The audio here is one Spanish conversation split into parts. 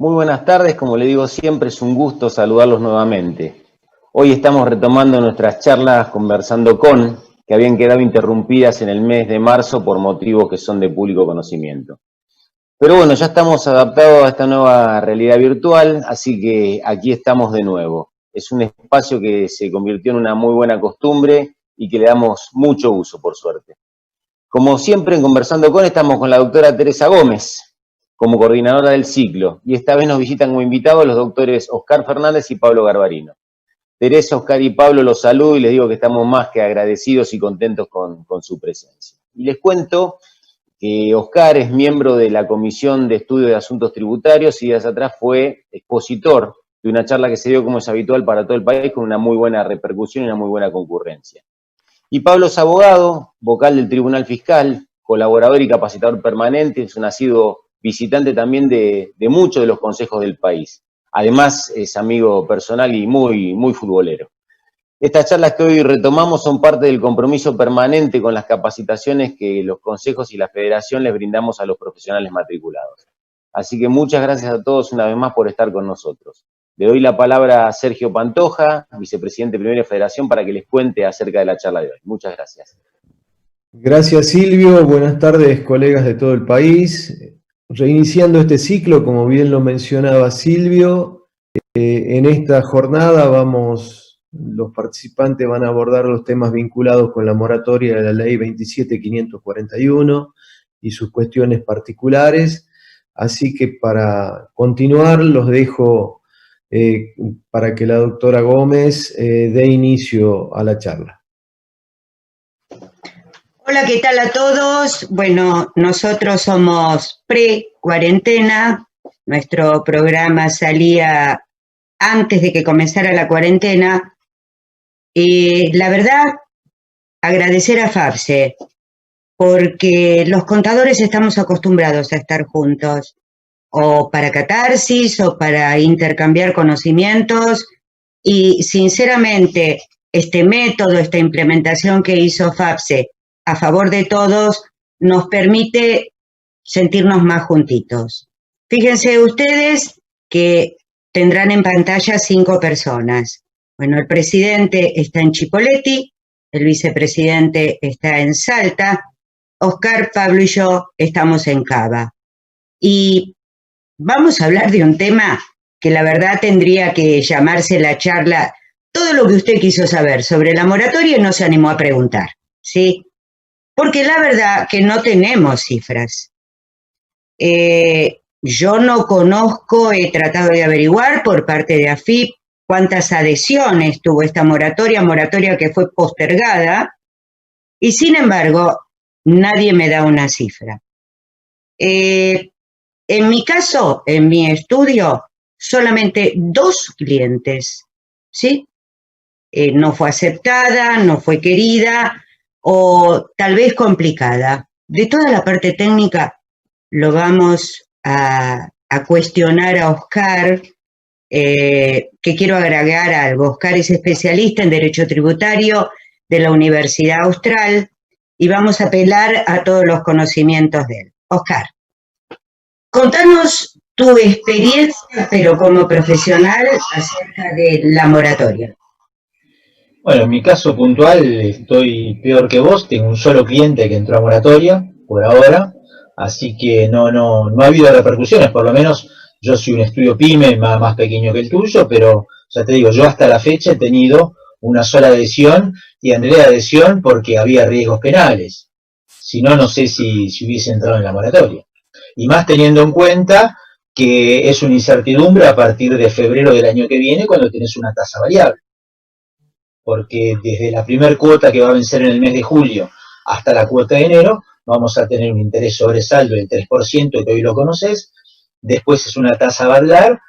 Muy buenas tardes, como le digo siempre, es un gusto saludarlos nuevamente. Hoy estamos retomando nuestras charlas conversando con, que habían quedado interrumpidas en el mes de marzo por motivos que son de público conocimiento. Pero bueno, ya estamos adaptados a esta nueva realidad virtual, así que aquí estamos de nuevo. Es un espacio que se convirtió en una muy buena costumbre y que le damos mucho uso, por suerte. Como siempre, en Conversando con, estamos con la doctora Teresa Gómez, como coordinadora del ciclo, y esta vez nos visitan como invitados los doctores Oscar Fernández y Pablo Garbarino. Teresa, Oscar y Pablo los saludo y les digo que estamos más que agradecidos y contentos con su presencia. Y les cuento que Oscar es miembro de la Comisión de Estudio de Asuntos Tributarios y días atrás fue expositor de una charla que se dio como es habitual para todo el país con una muy buena repercusión y una muy buena concurrencia. Y Pablo es abogado, vocal del Tribunal Fiscal, colaborador y capacitador permanente, es un asiduo visitante también de muchos de los consejos del país. Además, es amigo personal y muy futbolero. Estas charlas que hoy retomamos son parte del compromiso permanente con las capacitaciones que los consejos y la federación les brindamos a los profesionales matriculados. Así que muchas gracias a todos una vez más por estar con nosotros. Le doy la palabra a Sergio Pantoja, vicepresidente de Primera Federación, para que les cuente acerca de la charla de hoy. Muchas gracias. Gracias, Silvio. Buenas tardes, colegas de todo el país. Reiniciando este ciclo, como bien lo mencionaba Silvio, en esta jornada los participantes van a abordar los temas vinculados con la moratoria de la Ley 27.541 y sus cuestiones particulares. Así que para continuar, los dejo para que la doctora Gómez dé inicio a la charla. Hola, ¿qué tal a todos? Bueno, nosotros somos pre-cuarentena. Nuestro programa salía antes de que comenzara la cuarentena. La verdad, agradecer a FAPSE, porque los contadores estamos acostumbrados a estar juntos, o para catarsis, o para intercambiar conocimientos, y sinceramente, este método, esta implementación que hizo FAPSE a favor de todos, nos permite sentirnos más juntitos. Fíjense ustedes que tendrán en pantalla 5 personas. Bueno, el presidente está en Chipoleti, el vicepresidente está en Salta, Oscar, Pablo y yo estamos en Cava. Y vamos a hablar de un tema que la verdad tendría que llamarse la charla, todo lo que usted quiso saber sobre la moratoria y no se animó a preguntar, ¿sí? Porque la verdad que no tenemos cifras. Yo no conozco, he tratado de averiguar por parte de AFIP cuántas adhesiones tuvo esta moratoria que fue postergada, y sin embargo, nadie me da una cifra. En mi caso, en mi estudio, solamente 2 clientes, ¿sí? No fue aceptada, no fue querida, o tal vez complicada. De toda la parte técnica lo vamos a cuestionar a Oscar, que quiero agregar algo. Oscar es especialista en Derecho Tributario de la Universidad Austral y vamos a apelar a todos los conocimientos de él. Oscar, contanos tu experiencia, pero como profesional, acerca de la moratoria. Bueno, en mi caso puntual estoy peor que vos, tengo un solo cliente que entró a moratoria por ahora, así que no ha habido repercusiones, por lo menos yo soy un estudio pyme más pequeño que el tuyo, pero ya te digo, yo hasta la fecha he tenido una sola adhesión y entré de adhesión porque había riesgos penales, si no, no sé si hubiese entrado en la moratoria, y más teniendo en cuenta que es una incertidumbre a partir de febrero del año que viene cuando tenés una tasa variable. Porque desde la primera cuota que va a vencer en el mes de julio hasta la cuota de enero, vamos a tener un interés sobre saldo del 3%, que hoy lo conoces. Después es una tasa Badlar,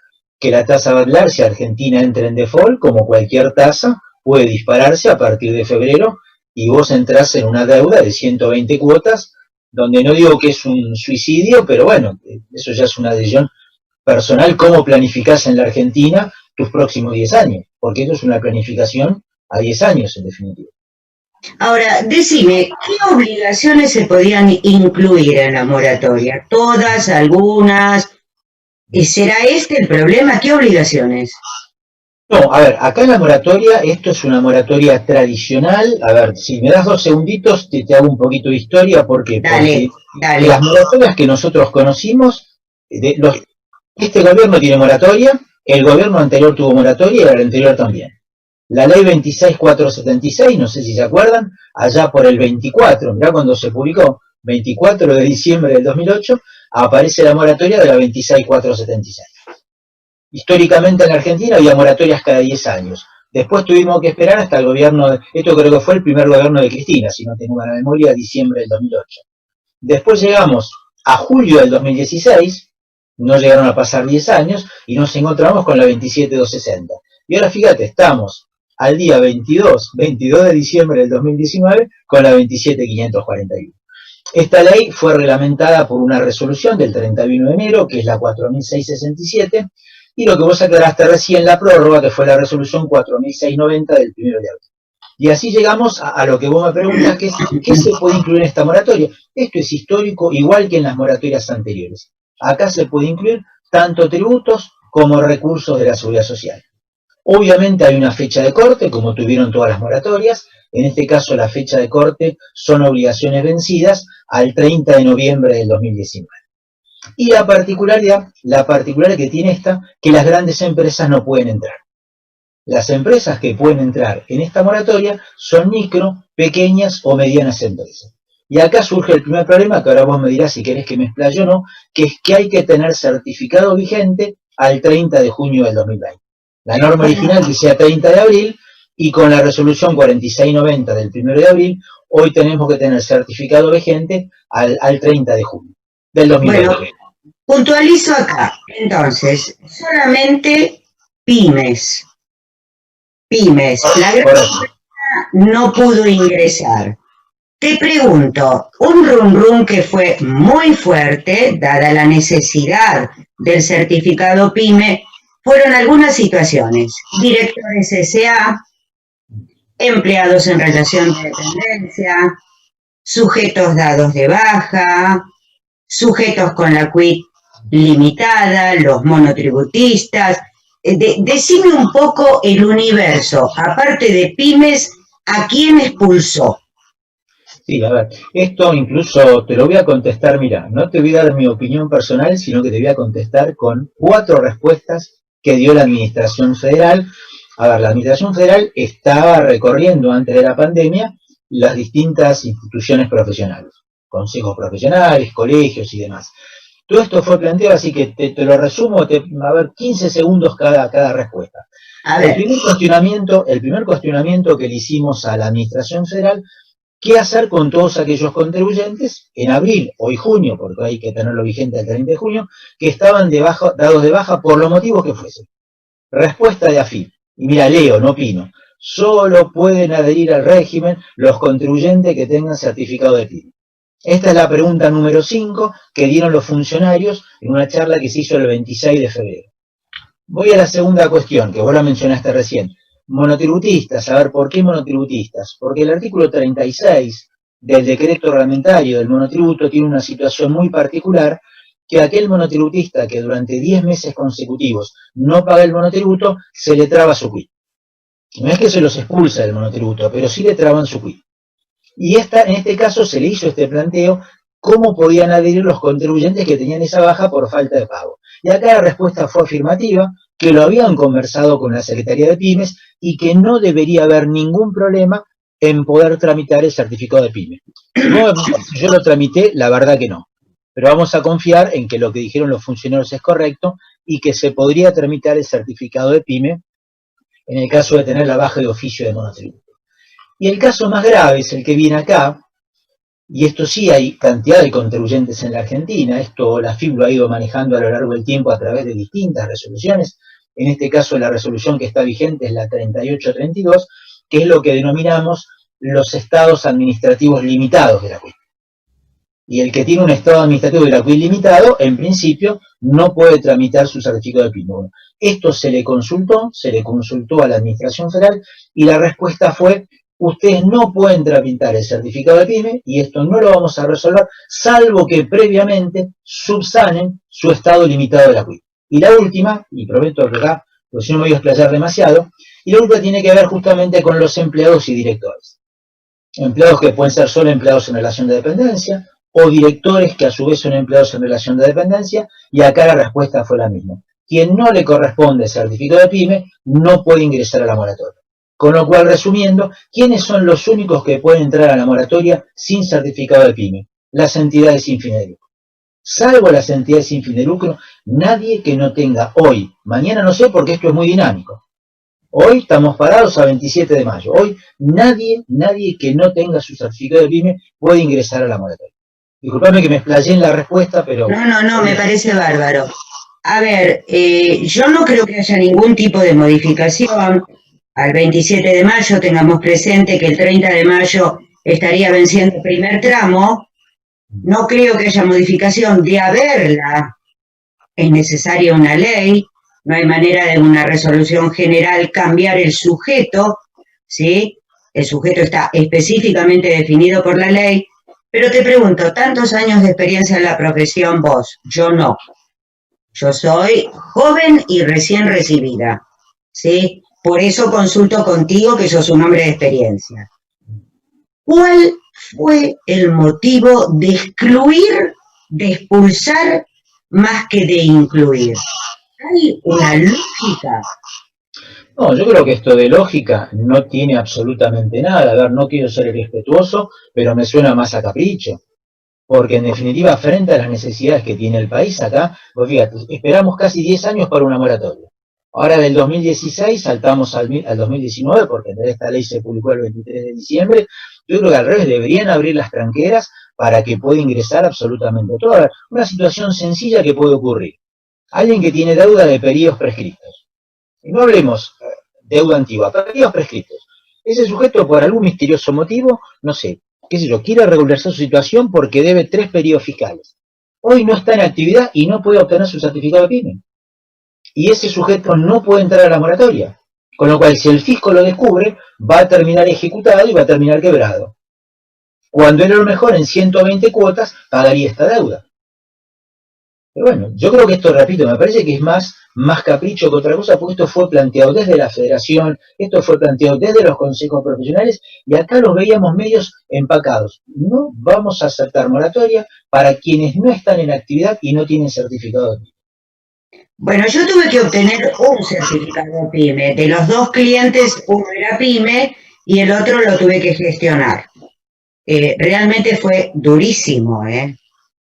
que la tasa Badlar, si Argentina entra en default, como cualquier tasa, puede dispararse a partir de febrero, y vos entrás en una deuda de 120 cuotas, donde no digo que es un suicidio, pero bueno, eso ya es una decisión personal, cómo planificás en la Argentina tus próximos 10 años, porque esto es una planificación a 10 años en definitiva. Ahora, decime, ¿qué obligaciones se podían incluir en la moratoria? ¿Todas, algunas? ¿Y será este el problema? ¿Qué obligaciones? No, a ver, acá en la moratoria, esto es una moratoria tradicional. A ver, si me das 2 segunditos, te hago un poquito de historia. ¿Por qué? Dale, Porque dale. las moratorias que nosotros conocimos, este gobierno tiene moratoria, el gobierno anterior tuvo moratoria y el anterior también. La ley 26476, no sé si se acuerdan, allá por el 24, mirá cuando se publicó, 24 de diciembre del 2008, aparece la moratoria de la 26476. Históricamente en Argentina había moratorias cada 10 años. Después tuvimos que esperar hasta el gobierno, esto creo que fue el primer gobierno de Cristina, si no tengo mala memoria, diciembre del 2008. Después llegamos a julio del 2016, no llegaron a pasar 10 años, y nos encontramos con la 27260. Y ahora fíjate, estamos al día 22 de diciembre del 2019 con la 27541. Esta ley fue reglamentada por una resolución del 31 de enero, que es la 4667, y lo que vos aclaraste recién, la prórroga, que fue la resolución 4690 del 1 de abril. Y así llegamos a lo que vos me preguntas, que es ¿qué se puede incluir en esta moratoria? Esto es histórico, igual que en las moratorias anteriores. Acá se puede incluir tanto tributos como recursos de la seguridad social. Obviamente hay una fecha de corte, como tuvieron todas las moratorias. En este caso la fecha de corte son obligaciones vencidas al 30 de noviembre del 2019. Y la particularidad que tiene esta, que las grandes empresas no pueden entrar. Las empresas que pueden entrar en esta moratoria son micro, pequeñas o medianas empresas. Y acá surge el primer problema, que ahora vos me dirás si querés que me explaye o no, que es que hay que tener certificado vigente al 30 de junio del 2020. La norma original decía 30 de abril, y con la resolución 4690 del 1 de abril, hoy tenemos que tener certificado vigente al 30 de junio del 2020. Bueno, puntualizo acá. Entonces, solamente pymes. La gran no pudo ingresar. Te pregunto, un rum que fue muy fuerte, dada la necesidad del certificado PYME, fueron algunas situaciones. Directores SA, empleados en relación de dependencia, sujetos dados de baja, sujetos con la quit limitada, los monotributistas. Decime un poco el universo, aparte de pymes, ¿a quién expulsó? Sí, a ver, esto incluso te lo voy a contestar, mira, no te voy a dar mi opinión personal, sino que te voy a contestar con 4 respuestas que dio la Administración Federal. A ver, la Administración Federal estaba recorriendo antes de la pandemia las distintas instituciones profesionales, consejos profesionales, colegios y demás. Todo esto fue planteado, así que te lo resumo, a ver, 15 segundos cada respuesta. El primer cuestionamiento que le hicimos a la Administración Federal: ¿qué hacer con todos aquellos contribuyentes en abril, hoy junio, porque hay que tenerlo vigente el 30 de junio, que estaban dados de baja por los motivos que fuesen? Respuesta de AFIP, y mira, leo, no opino: solo pueden adherir al régimen los contribuyentes que tengan certificado de PYME. Esta es la pregunta número 5 que dieron los funcionarios en una charla que se hizo el 26 de febrero. Voy a la segunda cuestión, que vos la mencionaste recién. Monotributistas. A ver, ¿por qué monotributistas? Porque el artículo 36 del decreto reglamentario del monotributo tiene una situación muy particular, que aquel monotributista que durante 10 meses consecutivos no paga el monotributo, se le traba su quit. No es que se los expulsa del monotributo, pero sí le traban su quit. Y en este caso se le hizo este planteo: ¿cómo podían adherir los contribuyentes que tenían esa baja por falta de pago? Y acá la respuesta fue afirmativa, que lo habían conversado con la Secretaría de Pymes y que no debería haber ningún problema en poder tramitar el certificado de PYME. Si yo lo tramité, la verdad que no. Pero vamos a confiar en que lo que dijeron los funcionarios es correcto y que se podría tramitar el certificado de PYME en el caso de tener la baja de oficio de monotributo. Y el caso más grave es el que viene acá, y esto sí hay cantidad de contribuyentes en la Argentina, esto la FIP lo ha ido manejando a lo largo del tiempo a través de distintas resoluciones. En este caso la resolución que está vigente es la 3832, que es lo que denominamos los estados administrativos limitados de la QUIC. Y el que tiene un estado administrativo de la QUIC limitado, en principio, no puede tramitar su certificado de PYME. Esto se le consultó a la Administración Federal, y la respuesta fue: ustedes no pueden tramitar el certificado de PYME y esto no lo vamos a resolver, salvo que previamente subsanen su estado limitado de la QUIC. Y la última, y prometo que acá, porque si no me voy a explayar demasiado, y la última tiene que ver justamente con los empleados y directores. Empleados que pueden ser solo empleados en relación de dependencia, o directores que a su vez son empleados en relación de dependencia, y acá la respuesta fue la misma. Quien no le corresponde certificado de PYME no puede ingresar a la moratoria. Con lo cual, resumiendo, ¿quiénes son los únicos que pueden entrar a la moratoria sin certificado de PYME? Las entidades sin fin de lucro. Salvo las entidades sin fin de lucro, nadie que no tenga hoy, mañana no sé porque esto es muy dinámico. Hoy estamos parados a 27 de mayo. Hoy nadie que no tenga su certificado de PYME puede ingresar a la moratoria. Disculpame que me explayé en la respuesta, pero... No, me parece bárbaro. A ver, yo no creo que haya ningún tipo de modificación. Al 27 de mayo tengamos presente que el 30 de mayo estaría venciendo el primer tramo. No creo que haya modificación. De haberla, es necesaria una ley. No hay manera de una resolución general cambiar el sujeto, ¿sí? El sujeto está específicamente definido por la ley. Pero te pregunto, tantos años de experiencia en la profesión vos, yo no. Yo soy joven y recién recibida, ¿sí? Por eso consulto contigo, que sos un hombre de experiencia. ¿Cuál fue el motivo de excluir, de expulsar, más que de incluir? ¿Hay una lógica? No, yo creo que esto de lógica no tiene absolutamente nada. A ver, no quiero ser irrespetuoso, pero me suena más a capricho. Porque en definitiva, frente a las necesidades que tiene el país acá, pues fíjate, esperamos casi 10 años para una moratoria. Ahora del 2016 saltamos al 2019, porque esta ley se publicó el 23 de diciembre. Yo creo que al revés, deberían abrir las tranqueras para que pueda ingresar absolutamente todo. Ahora, una situación sencilla que puede ocurrir. Alguien que tiene deuda de periodos prescritos. Y no hablemos deuda antigua, periodos prescritos. Ese sujeto, por algún misterioso motivo, no sé, qué sé yo, quiere regularizar su situación porque debe 3 periodos fiscales. Hoy no está en actividad y no puede obtener su certificado de PYME. Y ese sujeto no puede entrar a la moratoria. Con lo cual, si el fisco lo descubre, va a terminar ejecutado y va a terminar quebrado. Cuando él a lo mejor en 120 cuotas pagaría esta deuda. Pero bueno, yo creo que esto, repito, me parece que es más capricho que otra cosa, porque esto fue planteado desde la federación, esto fue planteado desde los consejos profesionales, y acá los veíamos medios empacados. No vamos a aceptar moratoria para quienes no están en actividad y no tienen certificado de PYME. Bueno, yo tuve que obtener un certificado de PYME. De los 2 clientes, uno era PYME y el otro lo tuve que gestionar. Realmente fue durísimo,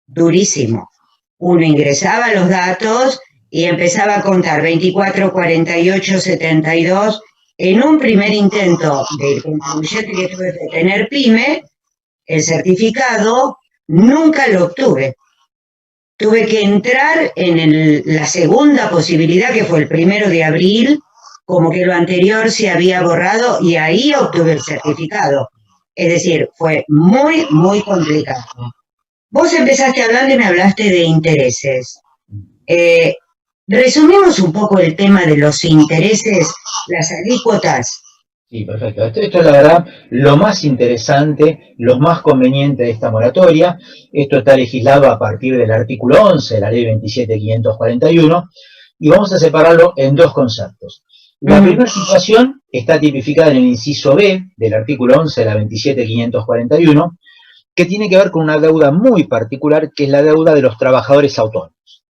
durísimo. Uno ingresaba los datos y empezaba a contar 24, 48, 72. En un primer intento del contribuyente que tuve que tener PYME, el certificado nunca lo obtuve. Tuve que entrar en la segunda posibilidad, que fue el 1 de abril, como que lo anterior se había borrado, y ahí obtuve el certificado. Es decir, fue muy, muy complicado. Vos empezaste hablando y me hablaste de intereses. Resumimos un poco el tema de los intereses, las alícuotas. Sí, perfecto. Esto es la verdad lo más interesante, lo más conveniente de esta moratoria. Esto está legislado a partir del artículo 11 de la ley 27.541 y vamos a separarlo en 2 conceptos. La primera situación está tipificada en el inciso B del artículo 11 de la 27.541, que tiene que ver con una deuda muy particular, que es la deuda de los trabajadores autónomos.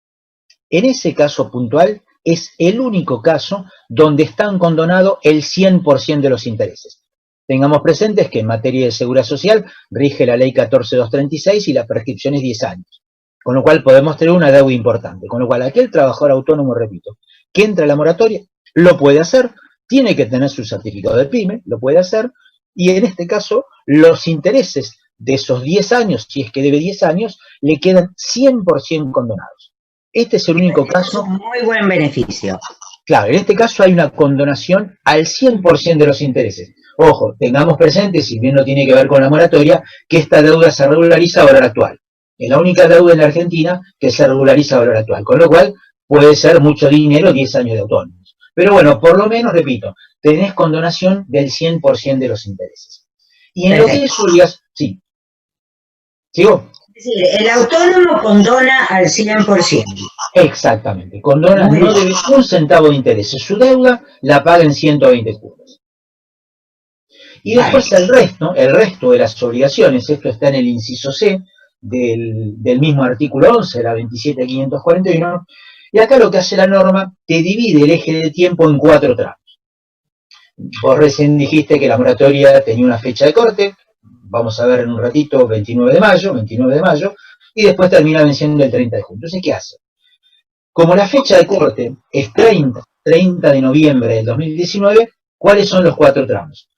En ese caso puntual, es el único caso donde están condonados el 100% de los intereses. Tengamos presentes que en materia de seguridad social rige la ley 14.236 y la prescripción es 10 años. Con lo cual podemos tener una deuda importante. Con lo cual aquel trabajador autónomo, repito, que entra a la moratoria, lo puede hacer, tiene que tener su certificado de PYME, lo puede hacer, y en este caso los intereses de esos 10 años, si es que debe 10 años, le quedan 100% condonados. Este es el único caso. Muy buen beneficio. Claro, en este caso hay una condonación al 100% de los intereses. Ojo, tengamos presente, si bien no tiene que ver con la moratoria, que esta deuda se regulariza a valor actual. Es la única deuda en la Argentina que se regulariza a valor actual, con lo cual puede ser mucho dinero 10 años de autónomos. Pero bueno, por lo menos, repito, tenés condonación del 100% de los intereses. Y en lo que es obligación... Sí. ¿Sigo? Es decir, el autónomo condona al 100%. Exactamente, condona, no debe un centavo de intereses. Su deuda la paga en 120 cuotas. Y después el resto de las obligaciones, esto está en el inciso C del mismo artículo 11, la 27.541, y acá lo que hace la norma, te divide el eje de tiempo en 4 tramos. Vos recién dijiste que la moratoria tenía una fecha de corte, vamos a ver en un ratito, 29 de mayo, y después termina venciendo el 30 de junio. Entonces, ¿qué hace? Como la fecha de corte es 30 de noviembre del 2019, ¿cuáles son los 4 tramos?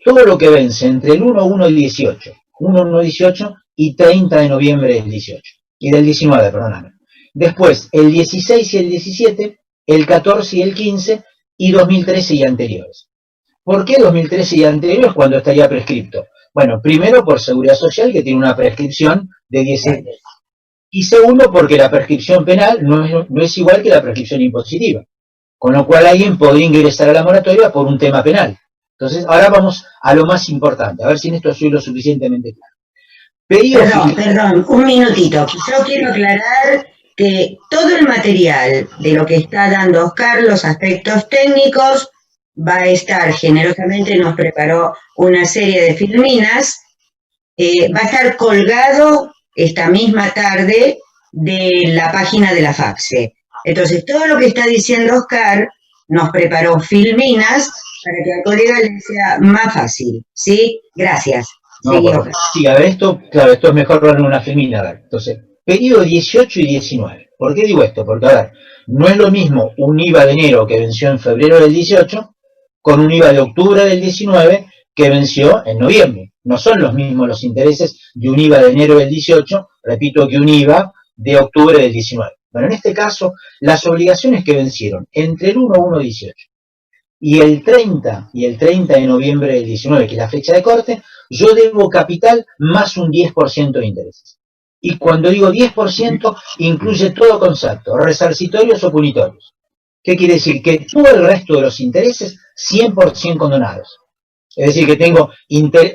Todo lo que vence entre el 1-1-18 y 30 de noviembre del 18, y del 19, perdóname. Después, el 16 y el 17, el 14 y el 15, y 2013 y anteriores. ¿Por qué 2013 y anteriores cuando estaría prescripto? Bueno, primero por Seguridad Social, que tiene una prescripción de 10 años. Y segundo, porque la prescripción penal no es igual que la prescripción impositiva. Con lo cual alguien podría ingresar a la moratoria por un tema penal. Entonces, ahora vamos a lo más importante, a ver si en esto soy lo suficientemente claro. Perdón, un minutito. Yo quiero aclarar que todo el material de lo que está dando Oscar, los aspectos técnicos, va a estar, generosamente nos preparó una serie de filminas, va a estar colgado esta misma tarde de la página de la FAPSE. Entonces, todo lo que está diciendo Oscar, nos preparó filminas para que al colega le sea más fácil, ¿sí? Gracias. No, sí, a ver, esto es mejor ver una filmina. A ver. Entonces, periodo 18 y 19. ¿Por qué digo esto? Porque, a ver, no es lo mismo un IVA de enero que venció en febrero del 18 con un IVA de octubre del 19 que venció en noviembre. No son los mismos los intereses de un IVA de enero del 18, repito, que un IVA de octubre del 19. Bueno, en este caso, las obligaciones que vencieron entre el 1-1-18 y el 30 de noviembre del 19, que es la fecha de corte, yo debo capital más un 10% de intereses. Y cuando digo 10%, incluye todo concepto, resarcitorios o punitorios. ¿Qué quiere decir? Que todo el resto de los intereses, 100% condonados. Es decir, que tengo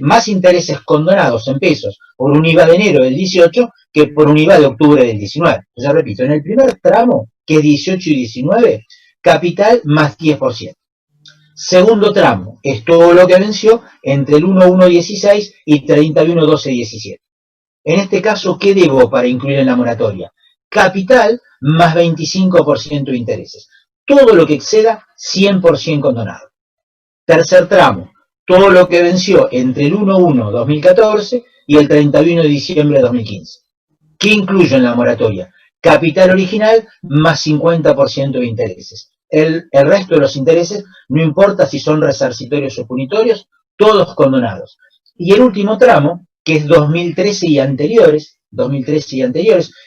más intereses condonados en pesos por un IVA de enero del 18 que por un IVA de octubre del 19. Ya repito, en el primer tramo, que es 18 y 19, capital más 10%. Segundo tramo, es todo lo que venció entre el 1-1-16 y 31-12-17. En este caso, ¿qué debo para incluir en la moratoria? Capital más 25% de intereses. Todo lo que exceda, 100% condonado. Tercer tramo, todo lo que venció entre el 1-1-2014 y el 31 de diciembre de 2015. ¿Qué incluyo en la moratoria? Capital original más 50% de intereses. El resto de los intereses, no importa si son resarcitorios o punitorios, todos condonados. Y el último tramo, que es 2013 y anteriores,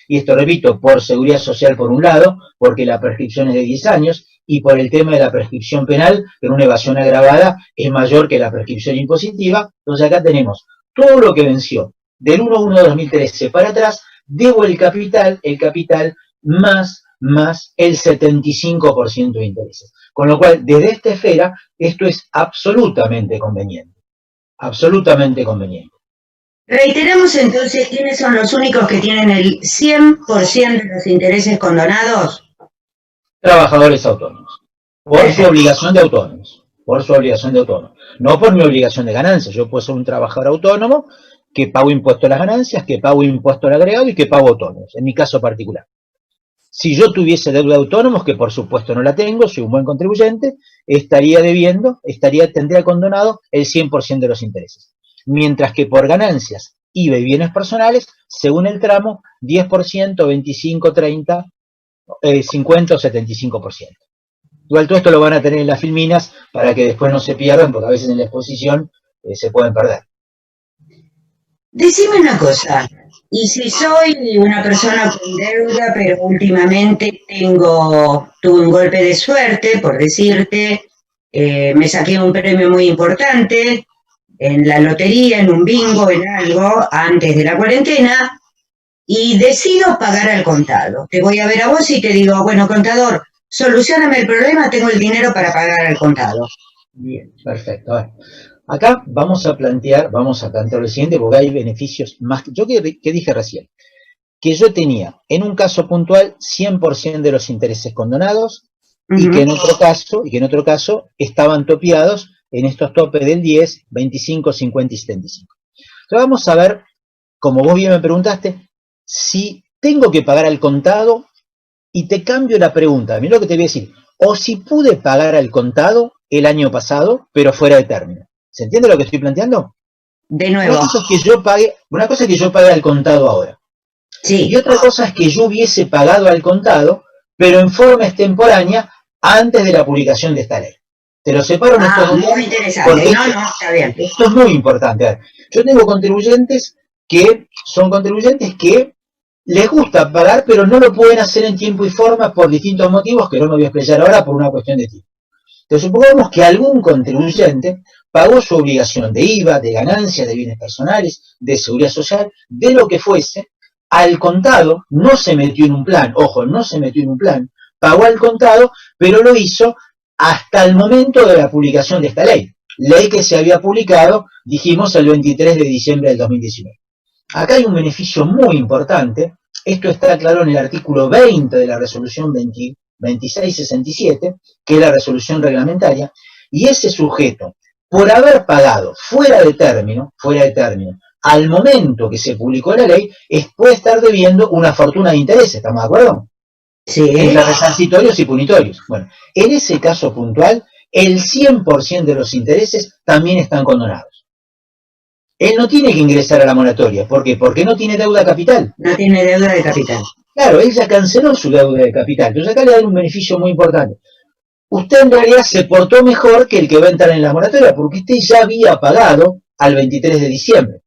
y esto repito, por Seguridad Social por un lado, porque la prescripción es de 10 años, y por el tema de la prescripción penal, que en una evasión agravada es mayor que la prescripción impositiva. Entonces acá tenemos todo lo que venció del 1-1-2013 para atrás, debo el capital más el 75% de intereses. Con lo cual, desde esta esfera, esto es absolutamente conveniente. Absolutamente conveniente. Reiteramos entonces quiénes son los únicos que tienen el 100% de los intereses condonados. Trabajadores autónomos. Por su obligación de autónomos. No por mi obligación de ganancias. Yo puedo ser un trabajador autónomo que pago impuesto a las ganancias, que pago impuesto al agregado y que pago autónomos. En mi caso particular. Si yo tuviese deuda de autónomos, que por supuesto no la tengo, soy un buen contribuyente, tendría condonado el 100% de los intereses. Mientras que por ganancias, IVA y bienes personales, según el tramo, 10%, 25, 30, 50 o 75%. Igual todo esto lo van a tener en las filminas para que después no se pierdan, porque a veces en la exposición se pueden perder. Decime una cosa, y si soy una persona con deuda, pero últimamente tuve un golpe de suerte, por decirte, me saqué un premio muy importante en la lotería, en un bingo, en algo, antes de la cuarentena, y decido pagar al contado. Te voy a ver a vos y te digo, bueno, contador, solucioname el problema, tengo el dinero para pagar al contado. Bien, perfecto. A ver. Acá vamos a plantear lo siguiente, porque hay beneficios más. Yo que dije recién, que yo tenía en un caso puntual 100% de los intereses condonados, y que en otro caso estaban topeados en estos topes del 10, 25, 50 y 75. Entonces vamos a ver, como vos bien me preguntaste, si tengo que pagar al contado, y te cambio la pregunta, mira lo que te voy a decir, o si pude pagar al contado el año pasado, pero fuera de término. ¿Se entiende lo que estoy planteando? De nuevo. Una cosa es que yo pague al contado ahora. Sí. Y otra cosa es que yo hubiese pagado al contado, pero en forma extemporánea, antes de la publicación de esta ley. Te lo separo en estos dos. Muy interesante. Está bien. Esto es muy importante. A ver, yo tengo contribuyentes que son contribuyentes que les gusta pagar, pero no lo pueden hacer en tiempo y forma por distintos motivos que no me voy a explicar ahora por una cuestión de tiempo. Entonces supongamos que algún contribuyente pagó su obligación de IVA, de ganancias, de bienes personales, de seguridad social, de lo que fuese, al contado, no se metió en un plan, ojo, no se metió en un plan, pagó al contado, pero lo hizo hasta el momento de la publicación de esta ley. Ley que se había publicado, dijimos, el 23 de diciembre del 2019. Acá hay un beneficio muy importante, esto está claro en el artículo 20 de la resolución 2667, que es la resolución reglamentaria, y ese sujeto, por haber pagado fuera de término, al momento que se publicó la ley, puede estar debiendo una fortuna de intereses, ¿estamos de acuerdo? Sí. Entre resarcitorios y punitorios. Bueno, en ese caso puntual, el 100% de los intereses también están condonados. Él no tiene que ingresar a la moratoria. ¿Por qué? Porque no tiene deuda capital. No tiene deuda de capital. Claro, él ya canceló su deuda de capital. Entonces acá le dan un beneficio muy importante. Usted en realidad se portó mejor que el que va a entrar en la moratoria, porque usted ya había pagado al 23 de diciembre.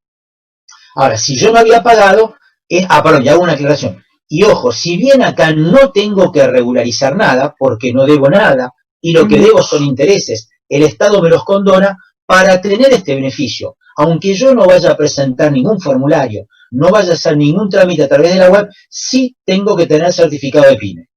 Ahora, si yo no había pagado, perdón, ya hago una aclaración. Y ojo, si bien acá no tengo que regularizar nada, porque no debo nada, y lo que debo son intereses, el Estado me los condona para tener este beneficio. Aunque yo no vaya a presentar ningún formulario, no vaya a hacer ningún trámite a través de la web, sí tengo que tener certificado de PYME.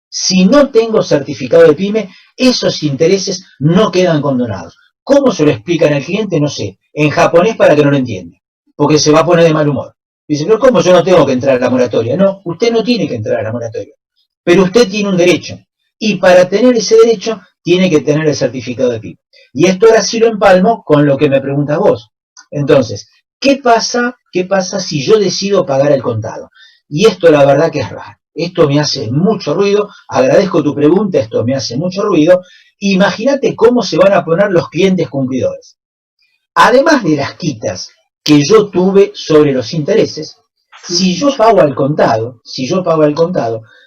Si no tengo certificado de PYME, esos intereses no quedan condonados. ¿Cómo se lo explican al cliente? No sé. En japonés para que no lo entienda, porque se va a poner de mal humor. Dice, pero ¿cómo yo no tengo que entrar a la moratoria? No, usted no tiene que entrar a la moratoria, pero usted tiene un derecho. Y para tener ese derecho, tiene que tener el certificado de PYME. Y esto ahora sí lo empalmo con lo que me preguntas vos. Entonces, ¿qué pasa si yo decido pagar el contado? Y esto la verdad que es raro. Esto me hace mucho ruido. Agradezco tu pregunta, esto me hace mucho ruido. Imagínate cómo se van a poner los clientes cumplidores. Además de las quitas que yo tuve sobre los intereses, si yo pago al contado,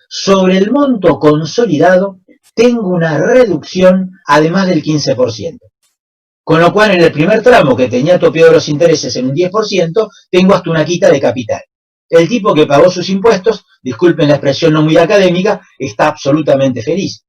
sobre el monto consolidado, tengo una reducción además del 15%. Con lo cual, en el primer tramo que tenía topeado los intereses en un 10%, tengo hasta una quita de capital. El tipo que pagó sus impuestos, disculpen la expresión no muy académica, está absolutamente feliz.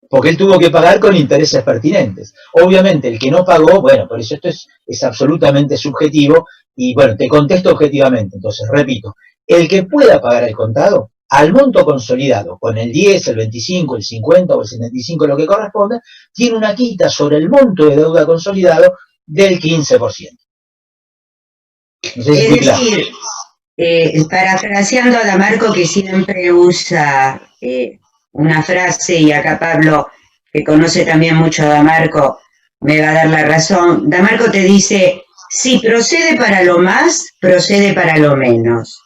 Porque él tuvo que pagar con intereses pertinentes. Obviamente, el que no pagó, bueno, por eso esto es absolutamente subjetivo, y bueno, te contesto objetivamente. Entonces, repito, el que pueda pagar el contado, al monto consolidado, con el 10, el 25, el 50 o el 75, lo que corresponda, tiene una quita sobre el monto de deuda consolidado del 15%. No sé si es decir, parafraseando a Damarco, que siempre usa una frase, y acá Pablo, que conoce también mucho a Damarco, me va a dar la razón. Damarco te dice, si procede para lo más, procede para lo menos.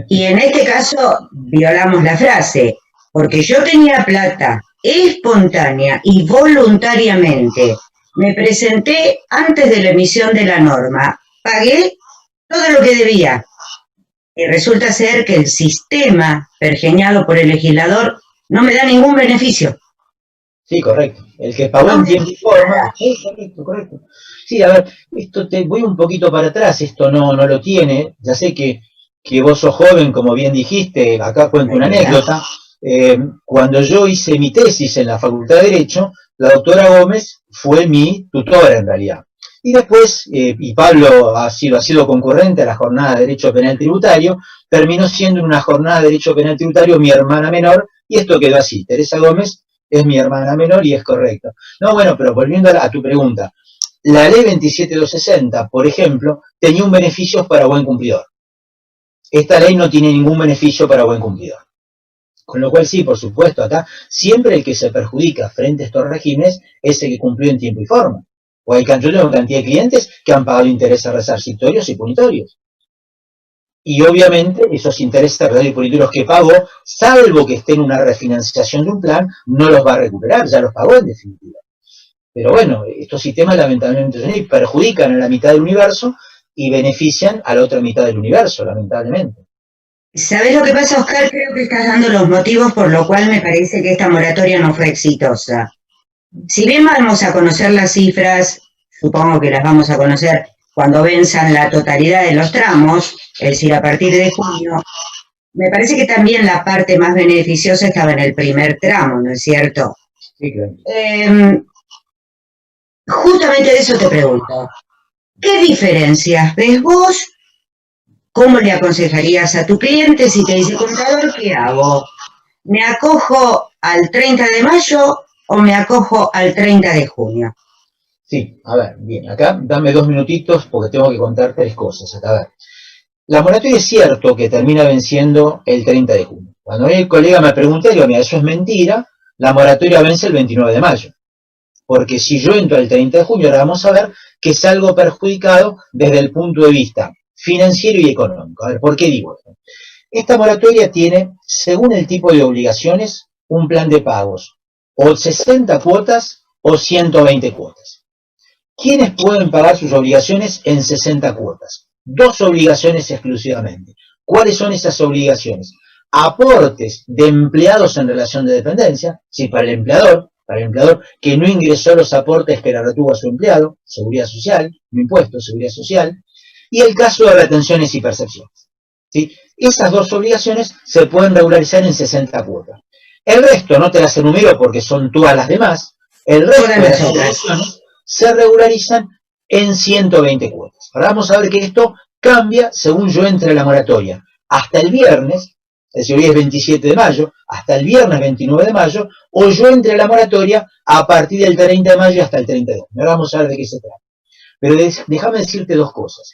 Y en este caso violamos la frase, porque yo tenía plata espontánea y voluntariamente, me presenté antes de la emisión de la norma, pagué todo lo que debía. Y resulta ser que el sistema pergeñado por el legislador no me da ningún beneficio. Sí, correcto. El que pagó en tiempo y forma. Sí, correcto. Sí, a ver, esto te voy un poquito para atrás, esto no lo tiene. Ya sé que vos sos joven, como bien dijiste, acá cuento una anécdota. Cuando yo hice mi tesis en la Facultad de Derecho, la doctora Gómez fue mi tutora en realidad. Y después, y Pablo ha sido concurrente a la jornada de Derecho Penal Tributario, terminó siendo en una jornada de Derecho Penal Tributario mi hermana menor, y esto quedó así. Teresa Gómez es mi hermana menor y es correcto. No, bueno, pero volviendo a tu pregunta, la ley 27260, por ejemplo, tenía un beneficio para buen cumplidor. Esta ley no tiene ningún beneficio para buen cumplidor. Con lo cual sí, por supuesto, acá siempre el que se perjudica frente a estos regímenes es el que cumplió en tiempo y forma. O hay una cantidad de clientes que han pagado intereses resarcitorios y punitorios. Y obviamente esos intereses resarcitorios y punitorios que pagó, salvo que esté en una refinanciación de un plan, no los va a recuperar, ya los pagó en definitiva. Pero bueno, estos sistemas lamentablemente perjudican a la mitad del universo y benefician a la otra mitad del universo, lamentablemente. ¿Sabés lo que pasa, Oscar? Creo que estás dando los motivos por lo cual me parece que esta moratoria no fue exitosa. Si bien vamos a conocer las cifras, supongo que las vamos a conocer cuando venzan la totalidad de los tramos, es decir, a partir de junio, me parece que también la parte más beneficiosa estaba en el primer tramo, ¿no es cierto? Sí, claro. Justamente de eso te pregunto. ¿Qué diferencias ves vos? ¿Cómo le aconsejarías a tu cliente si te dice, contador, ¿qué hago? ¿Me acojo al 30 de mayo o me acojo al 30 de junio? Sí, a ver, bien, acá dame 2 minutitos porque tengo que contar 3 cosas. Acá, a ver. La moratoria es cierto que termina venciendo el 30 de junio. Cuando el colega me pregunta, digo, mira, eso es mentira, la moratoria vence el 29 de mayo. Porque si yo entro el 30 de junio, ahora vamos a ver que salgo perjudicado desde el punto de vista financiero y económico. A ver, ¿por qué digo esto? Esta moratoria tiene, según el tipo de obligaciones, un plan de pagos, o 60 cuotas o 120 cuotas. ¿Quiénes pueden pagar sus obligaciones en 60 cuotas? 2 obligaciones exclusivamente. ¿Cuáles son esas obligaciones? Aportes de empleados en relación de dependencia, si para el empleador que no ingresó los aportes que le retuvo a su empleado, seguridad social, no impuestos, seguridad social, y el caso de retenciones y percepciones. ¿Sí? Esas 2 obligaciones se pueden regularizar en 60 cuotas. El resto no te las enumero porque son todas las demás. El resto de las obligaciones se regularizan en 120 cuotas. Ahora vamos a ver que esto cambia según yo entre la moratoria. Hasta el viernes, es decir, hoy es 27 de mayo, hasta el viernes 29 de mayo, o yo entre la moratoria a partir del 30 de mayo hasta el 32. Ahora vamos a ver de qué se trata. Pero déjame decirte 2 cosas.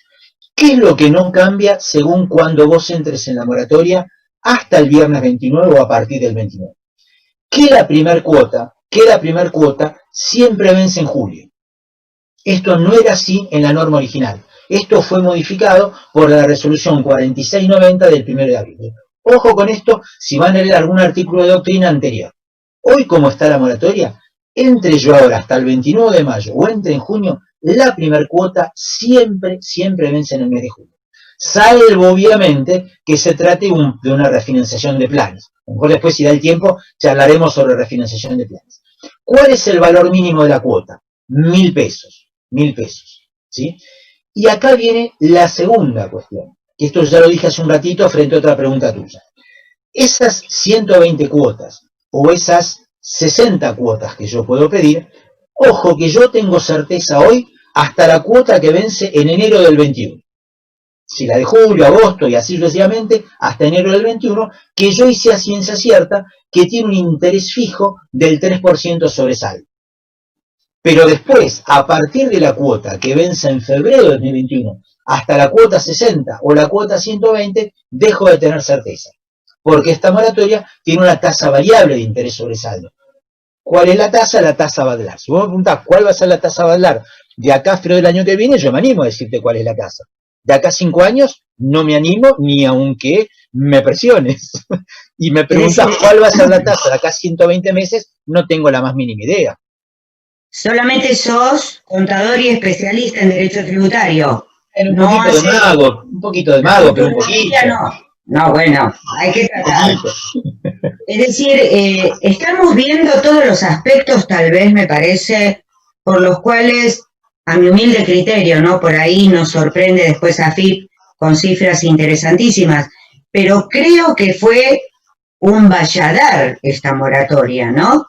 ¿Qué es lo que no cambia según cuando vos entres en la moratoria hasta el viernes 29 o a partir del 29? Que la primer cuota siempre vence en julio. Esto no era así en la norma original. Esto fue modificado por la resolución 4690 del 1 de abril. Ojo con esto si van a leer algún artículo de doctrina anterior. Hoy, como está la moratoria, entre yo ahora hasta el 29 de mayo o entre en junio, la primer cuota siempre vence en el mes de junio. Salvo, obviamente, que se trate de una refinanciación de planes. A lo mejor después, si da el tiempo, charlaremos sobre refinanciación de planes. ¿Cuál es el valor mínimo de la cuota? 1.000 pesos. 1.000 pesos. ¿Sí? Y acá viene la segunda cuestión. Que esto ya lo dije hace un ratito frente a otra pregunta tuya. Esas 120 cuotas o esas 60 cuotas que yo puedo pedir, ojo que yo tengo certeza hoy hasta la cuota que vence en enero del 21. Si la de julio, agosto y así sucesivamente, hasta enero del 21, que yo hice a ciencia cierta que tiene un interés fijo del 3% sobre saldo. Pero después, a partir de la cuota que vence en febrero de 2021, hasta la cuota 60 o la cuota 120, dejo de tener certeza. Porque esta moratoria tiene una tasa variable de interés sobre saldo. ¿Cuál es la tasa? La tasa Badlar. Si vos me preguntás cuál va a ser la tasa Badlar de acá a febrero del año que viene, yo me animo a decirte cuál es la tasa. De acá a 5 años no me animo ni aunque me presiones. Y me preguntás cuál va a ser la tasa de acá a 120 meses, no tengo la más mínima idea. Solamente sos contador y especialista en derecho tributario. Un poquito de mago, pero un poquito. No, bueno, hay que tratar. Es decir, estamos viendo todos los aspectos, tal vez me parece, por los cuales, a mi humilde criterio, ¿no? Por ahí nos sorprende después AFIP con cifras interesantísimas, pero creo que fue un valladar esta moratoria, ¿no?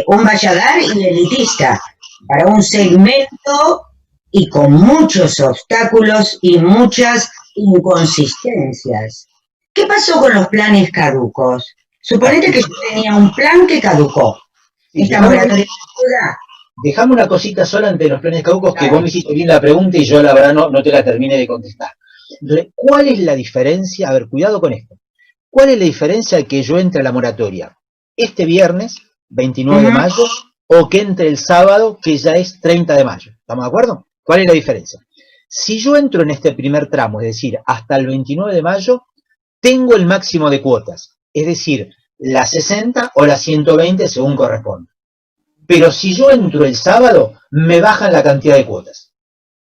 Un valladar y elitista para un segmento y con muchos obstáculos y muchas inconsistencias. ¿Qué pasó con los planes caducos? Suponete que yo tenía un plan que caducó. ¿Esta moratoria ayuda? Dejame una cosita sola ante los planes caducos, que vos me hiciste bien la pregunta y yo la verdad no te la terminé de contestar. Entonces, ¿cuál es la diferencia? A ver, cuidado con esto. ¿Cuál es la diferencia de que yo entre a la moratoria este viernes, 29 de mayo, o que entre el sábado, que ya es 30 de mayo? ¿Estamos de acuerdo? ¿Cuál es la diferencia? Si yo entro en este primer tramo, es decir, hasta el 29 de mayo, tengo el máximo de cuotas, es decir, las 60 o las 120 según corresponda. Pero si yo entro el sábado, me bajan la cantidad de cuotas.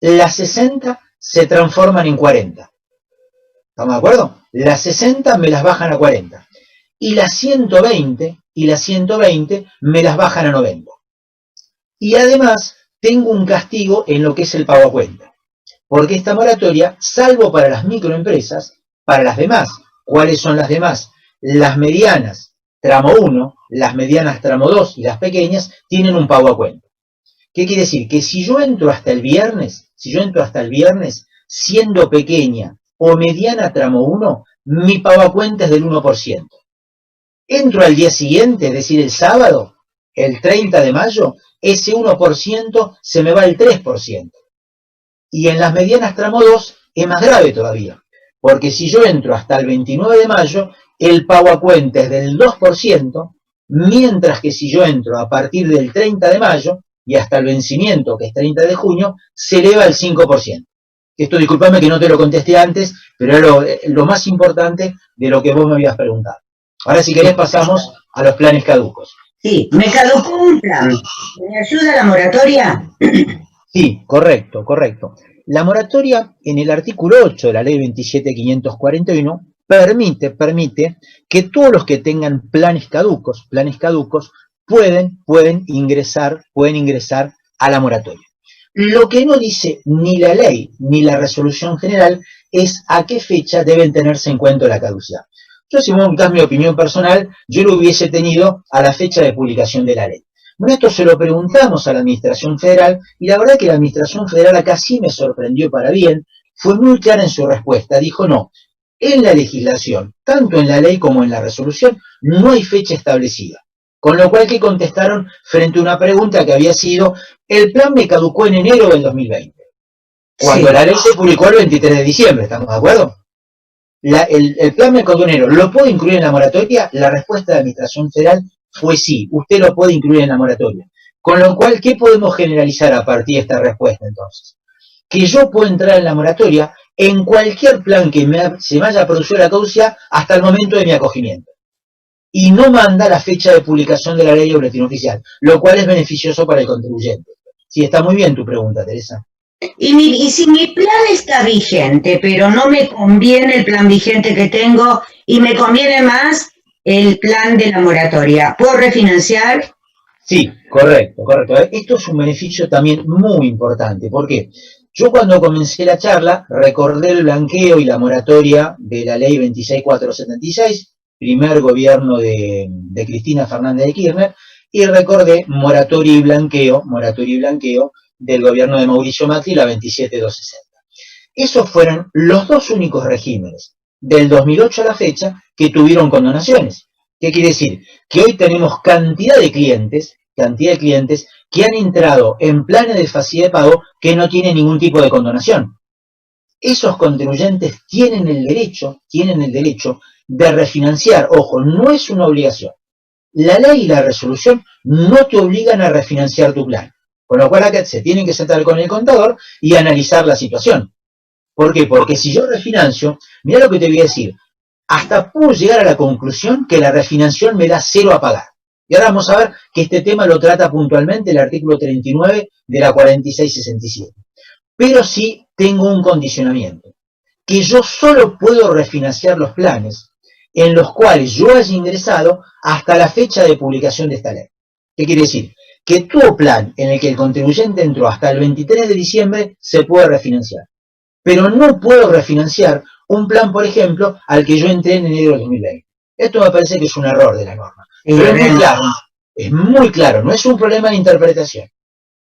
Las 60 se transforman en 40. ¿Estamos de acuerdo? Las 60 me las bajan a 40. Y las 120 me las bajan a 90. Y además tengo un castigo en lo que es el pago a cuenta. Porque esta moratoria, salvo para las microempresas, para las demás, ¿cuáles son las demás? Las medianas, tramo 1, las medianas, tramo 2 y las pequeñas tienen un pago a cuenta. ¿Qué quiere decir? Que si yo entro hasta el viernes, siendo pequeña o mediana tramo 1, mi pago a cuenta es del 1%. Entro al día siguiente, es decir, el sábado, el 30 de mayo, ese 1% se me va al 3%. Y en las medianas tramo 2 es más grave todavía, porque si yo entro hasta el 29 de mayo, el pago a cuenta es del 2%, mientras que si yo entro a partir del 30 de mayo y hasta el vencimiento, que es 30 de junio, se eleva al 5%. Esto, discúlpame que no te lo contesté antes, pero es lo más importante de lo que vos me habías preguntado. Ahora, si querés, pasamos a los planes caducos. Sí, me caducó un plan. ¿Me ayuda la moratoria? Sí, correcto. La moratoria en el artículo 8 de la ley 27.541 permite que todos los que tengan planes caducos pueden ingresar a la moratoria. Lo que no dice ni la ley ni la resolución general es a qué fecha deben tenerse en cuenta la caducidad. Yo, si vos me das mi opinión personal, yo lo hubiese tenido a la fecha de publicación de la ley. Bueno, esto se lo preguntamos a la Administración Federal y la verdad que la Administración Federal acá sí me sorprendió para bien, fue muy clara en su respuesta, dijo no, en la legislación, tanto en la ley como en la resolución, no hay fecha establecida. Con lo cual, ¿qué contestaron frente a una pregunta que había sido, el plan me caducó en enero del 2020, cuando la ley se publicó el 23 de diciembre, ¿estamos de acuerdo? El plan me caducó en enero, ¿lo puedo incluir en la moratoria? La respuesta de la Administración Federal fue sí, usted lo puede incluir en la moratoria. Con lo cual, ¿qué podemos generalizar a partir de esta respuesta entonces? Que yo puedo entrar en la moratoria en cualquier plan que se me haya producido la caducidad hasta el momento de mi acogimiento. Y no manda la fecha de publicación de la ley o boletín oficial, lo cual es beneficioso para el contribuyente. Sí, está muy bien tu pregunta, Teresa. Y si mi plan está vigente, pero no me conviene el plan vigente que tengo y me conviene más el plan de la moratoria, ¿puedo refinanciar? Sí, correcto. Esto es un beneficio también muy importante. ¿Por qué? Yo cuando comencé la charla recordé el blanqueo y la moratoria de la ley 26476, primer gobierno de Cristina Fernández de Kirchner, y recordé moratoria y blanqueo del gobierno de Mauricio Macri, la 27260. Esos fueron los dos únicos regímenes del 2008 a la fecha que tuvieron condonaciones. ¿Qué quiere decir? Que hoy tenemos cantidad de clientes que han entrado en planes de facilidad de pago que no tienen ningún tipo de condonación. Esos contribuyentes tienen el derecho de refinanciar. Ojo, no es una obligación. La ley y la resolución no te obligan a refinanciar tu plan. Con lo cual acá se tienen que sentar con el contador y analizar la situación. ¿Por qué? Porque si yo refinancio, mira lo que te voy a decir, hasta puedo llegar a la conclusión que la refinanciación me da cero a pagar. Y ahora vamos a ver que este tema lo trata puntualmente el artículo 39 de la 4667. Pero sí tengo un condicionamiento, que yo solo puedo refinanciar los planes en los cuales yo haya ingresado hasta la fecha de publicación de esta ley. ¿Qué quiere decir? Que todo plan en el que el contribuyente entró hasta el 23 de diciembre se puede refinanciar. Pero no puedo refinanciar un plan, por ejemplo, al que yo entré en enero del 2020. Esto me parece que es un error de la norma. Pero es muy claro, no es un problema de interpretación.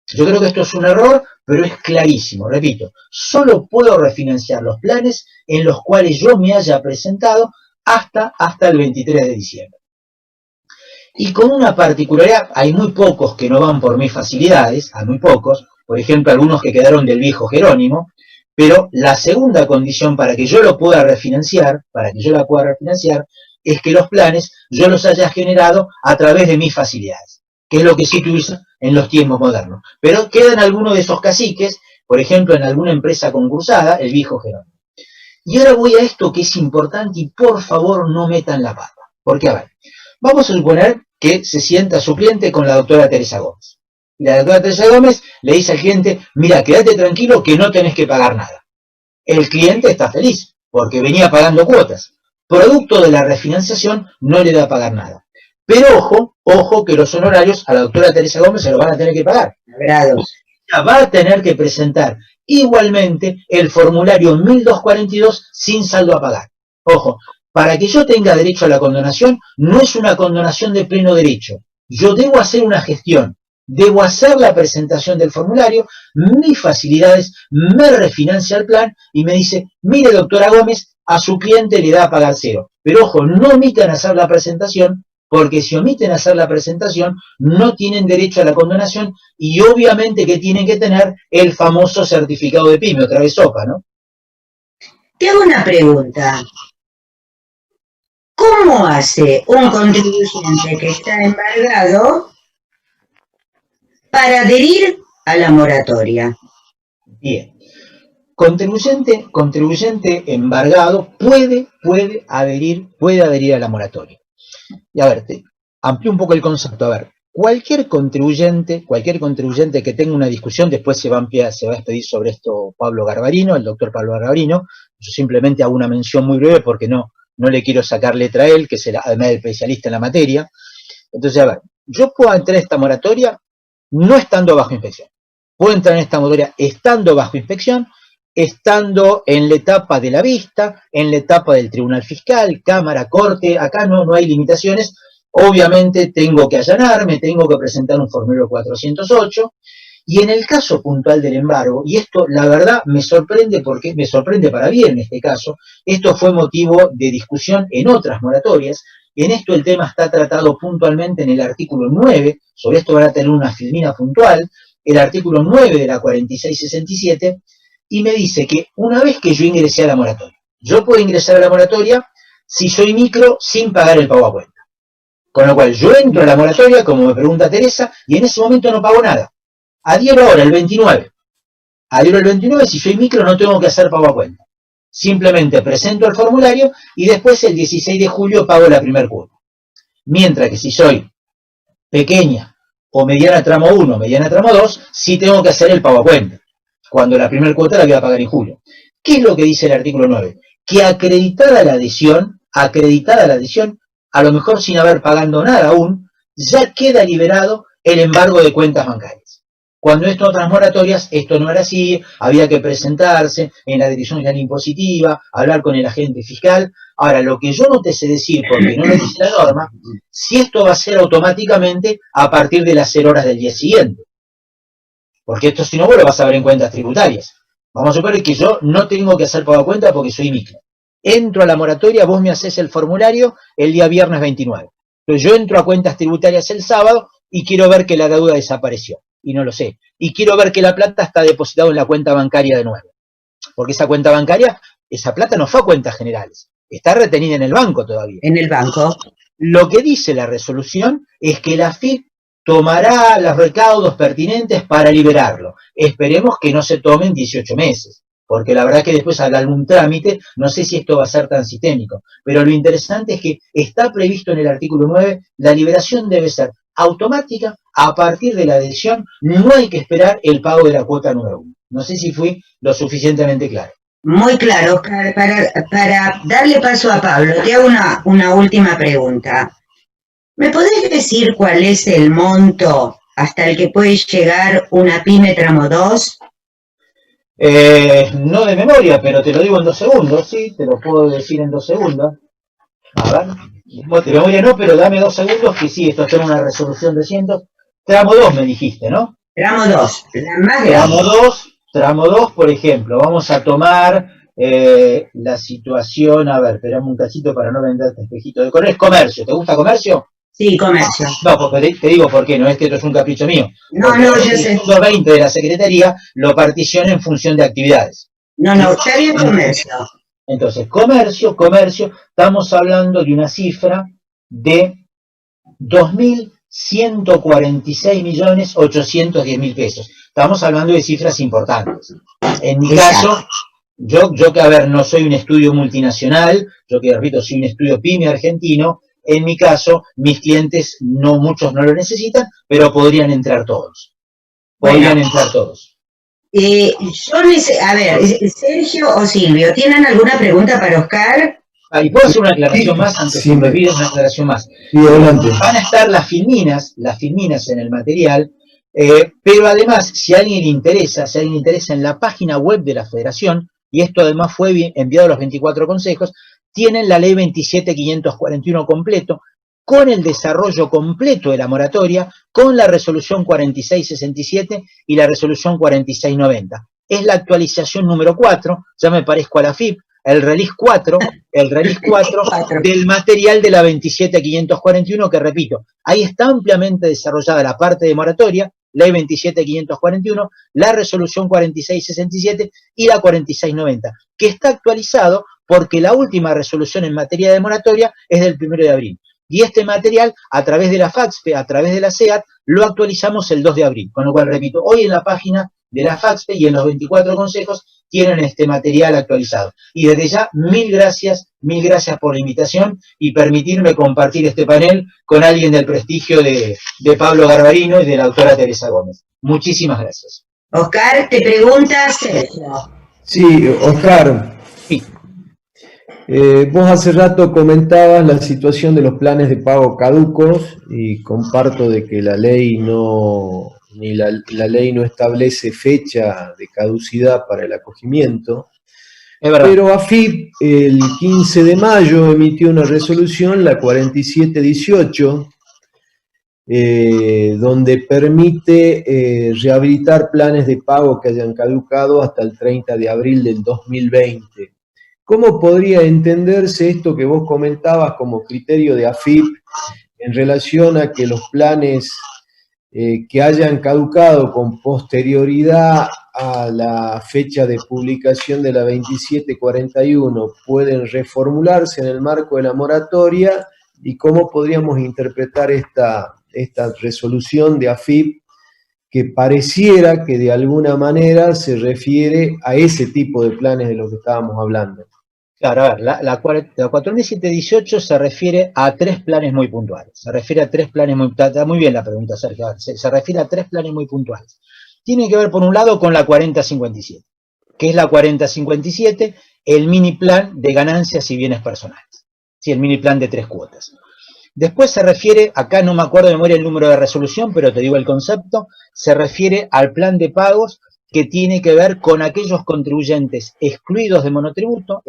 Yo creo que esto es un error, pero es clarísimo. Repito, solo puedo refinanciar los planes en los cuales yo me haya presentado hasta el 23 de diciembre. y con una particularidad: hay muy pocos que no van por mis facilidades, hay muy pocos, por ejemplo algunos que quedaron del viejo Jerónimo, pero la segunda condición para que yo lo pueda refinanciar, es que los planes yo los haya generado a través de mis facilidades, que es lo que sí tuviese en los tiempos modernos. Pero quedan algunos de esos caciques, por ejemplo en alguna empresa concursada, el viejo Jerónimo. Y ahora voy a esto que es importante y por favor no metan la pata. Porque, a ver, vamos a suponer que se sienta su cliente con la doctora Teresa Gómez. Y la doctora Teresa Gómez le dice al cliente: mira, quédate tranquilo que no tenés que pagar nada. El cliente está feliz porque venía pagando cuotas. Producto de la refinanciación no le da a pagar nada. Pero ojo que los honorarios a la doctora Teresa Gómez se los van a tener que pagar. Grados. Va a tener que presentar igualmente el formulario 1242 sin saldo a pagar. Ojo, para que yo tenga derecho a la condonación, no es una condonación de pleno derecho. Yo debo hacer una gestión, debo hacer la presentación del formulario, mis facilidades, me refinancia el plan y me dice: mire, doctora Gómez, a su cliente le da a pagar cero. Pero ojo, no omitan hacer la presentación, porque si omiten hacer la presentación, no tienen derecho a la condonación y obviamente que tienen que tener el famoso certificado de PYME, otra vez sopa, ¿no? Te hago una pregunta. ¿Cómo hace un contribuyente que está embargado para adherir a la moratoria? Bien. Contribuyente embargado puede adherir a la moratoria. Y a ver, amplío un poco el concepto. A ver, cualquier contribuyente que tenga una discusión, después se va a expedir sobre esto Pablo Garbarino, el doctor Pablo Garbarino. Yo simplemente hago una mención muy breve porque no le quiero sacar letra a él, que es además el especialista en la materia. Entonces, a ver, yo puedo entrar en esta moratoria no estando bajo inspección. Puedo entrar en esta moratoria estando bajo inspección, estando en la etapa de la vista, en la etapa del tribunal fiscal, cámara, corte. Acá no hay limitaciones. Obviamente tengo que allanarme, tengo que presentar un formulario 408, y en el caso puntual del embargo, y esto la verdad me sorprende porque me sorprende para bien en este caso, esto fue motivo de discusión en otras moratorias. En esto el tema está tratado puntualmente en el artículo 9, sobre esto van a tener una filmina puntual, el artículo 9 de la 4667, y me dice que una vez que yo ingresé a la moratoria, yo puedo ingresar a la moratoria si soy micro sin pagar el pago a cuenta. Con lo cual yo entro a la moratoria, como me pregunta Teresa, y en ese momento no pago nada. Adhiero ahora el 29. Adhiero el 29, si soy micro no tengo que hacer pago a cuenta. Simplemente presento el formulario y después el 16 de julio pago la primera cuota. Mientras que si soy pequeña o mediana tramo 1, mediana tramo 2, sí tengo que hacer el pago a cuenta, cuando la primera cuota la voy a pagar en julio. ¿Qué es lo que dice el artículo 9? Que acreditada la adhesión, a lo mejor sin haber pagado nada aún, ya queda liberado el embargo de cuentas bancarias. Cuando en otras moratorias esto no era así, había que presentarse en la Dirección General Impositiva, hablar con el agente fiscal. Ahora, lo que yo no te sé decir, porque no lo dice la norma, si esto va a ser automáticamente a partir de las 0 horas del día siguiente. Porque esto, si no, vos lo vas a ver en cuentas tributarias. Vamos a suponer que yo no tengo que hacer pago a cuenta porque soy micro. Entro a la moratoria, vos me haces el formulario el día viernes 29. Entonces yo entro a cuentas tributarias el sábado y quiero ver que la deuda desapareció. Y no lo sé. Y quiero ver que la plata está depositada en la cuenta bancaria de nuevo. Porque esa cuenta bancaria, esa plata no fue a cuentas generales. Está retenida en el banco todavía. En el banco. Lo que dice la resolución es que la AFIP tomará los recaudos pertinentes para liberarlo. Esperemos que no se tomen 18 meses, porque la verdad que después habrá algún trámite, no sé si esto va a ser tan sistémico, pero lo interesante es que está previsto en el artículo 9, la liberación debe ser automática a partir de la adhesión, no hay que esperar el pago de la cuota número 1. No sé si fui lo suficientemente claro. Muy claro, Oscar. Para darle paso a Pablo, te hago una última pregunta. ¿Me podés decir cuál es el monto hasta el que puede llegar una PYME tramo 2? No de memoria, pero te lo digo en 2 segundos, sí, te lo puedo decir en 2 segundos. A ver, de memoria no, pero dame 2 segundos que sí, esto tiene una resolución de cientos. Tramo 2 me dijiste, ¿no? Tramo 2, la más grande. Tramo 2, por ejemplo, vamos a tomar la situación, a ver, esperame un cachito para no venderte espejito de colores. Comercio, ¿te gusta comercio? Sí, comercio. No, porque te digo por qué, no es que esto es un capricho mío. No, no, yo El sé. punto 20 de la Secretaría lo particiona en función de actividades. No, no, está bien comercio. Entonces, comercio, estamos hablando de una cifra de 2.146.810.000 pesos. Estamos hablando de cifras importantes. En mi caso, yo que, a ver, no soy un estudio multinacional, yo que, repito, soy un estudio pyme argentino, en mi caso, mis clientes, no muchos no lo necesitan, pero podrían entrar todos. Podrían entrar todos. A ver, Sergio o Silvio, ¿tienen alguna pregunta para Oscar? ¿Y puedo hacer una aclaración más antes que me olvides? Una aclaración más. Sí, adelante. Van a estar las filminas en el material, pero además, si a alguien le interesa, en la página web de la Federación, y esto además fue enviado a los 24 consejos, tienen la ley 27.541 completo, con el desarrollo completo de la moratoria, con la resolución 4667 y la resolución 4690. Es la actualización número 4, ya me parezco a la FIP, el release 4 del material de la 27.541, que repito, ahí está ampliamente desarrollada la parte de moratoria, ley 27.541, la resolución 4667 y la 4690, que está actualizado porque la última resolución en materia de moratoria es del 1 de abril. Y este material, a través de la FAXPE, a través de la SEAT, lo actualizamos el 2 de abril. Con lo cual, repito, hoy en la página de la FAXPE y en los 24 consejos tienen este material actualizado. Y desde ya, mil gracias por la invitación y permitirme compartir este panel con alguien del prestigio de Pablo Garbarino y de la doctora Teresa Gómez. Muchísimas gracias. Oscar, te preguntas, Sergio. Sí, Oscar. Sí. Vos hace rato comentabas la situación de los planes de pago caducos y comparto de que la ley no establece fecha de caducidad para el acogimiento. Es verdad. Pero AFIP el 15 de mayo emitió una resolución, la 4718, donde permite rehabilitar planes de pago que hayan caducado hasta el 30 de abril del 2020. ¿Cómo podría entenderse esto que vos comentabas como criterio de AFIP en relación a que los planes que hayan caducado con posterioridad a la fecha de publicación de la 2741 pueden reformularse en el marco de la moratoria? ¿Y cómo podríamos interpretar esta resolución de AFIP que pareciera que de alguna manera se refiere a ese tipo de planes de los que estábamos hablando? Claro, a ver, la 4718 se refiere a tres planes muy puntuales. Está muy bien la pregunta, Sergio. A ver, se refiere a tres planes muy puntuales. Tiene que ver, por un lado, con la 4057, que es la 4057, el mini plan de ganancias y bienes personales. Sí, el mini plan de 3 cuotas. Después se refiere, acá no me acuerdo de memoria el número de resolución, pero te digo el concepto, se refiere al plan de pagos que tiene que ver con aquellos contribuyentes excluidos de monotributo,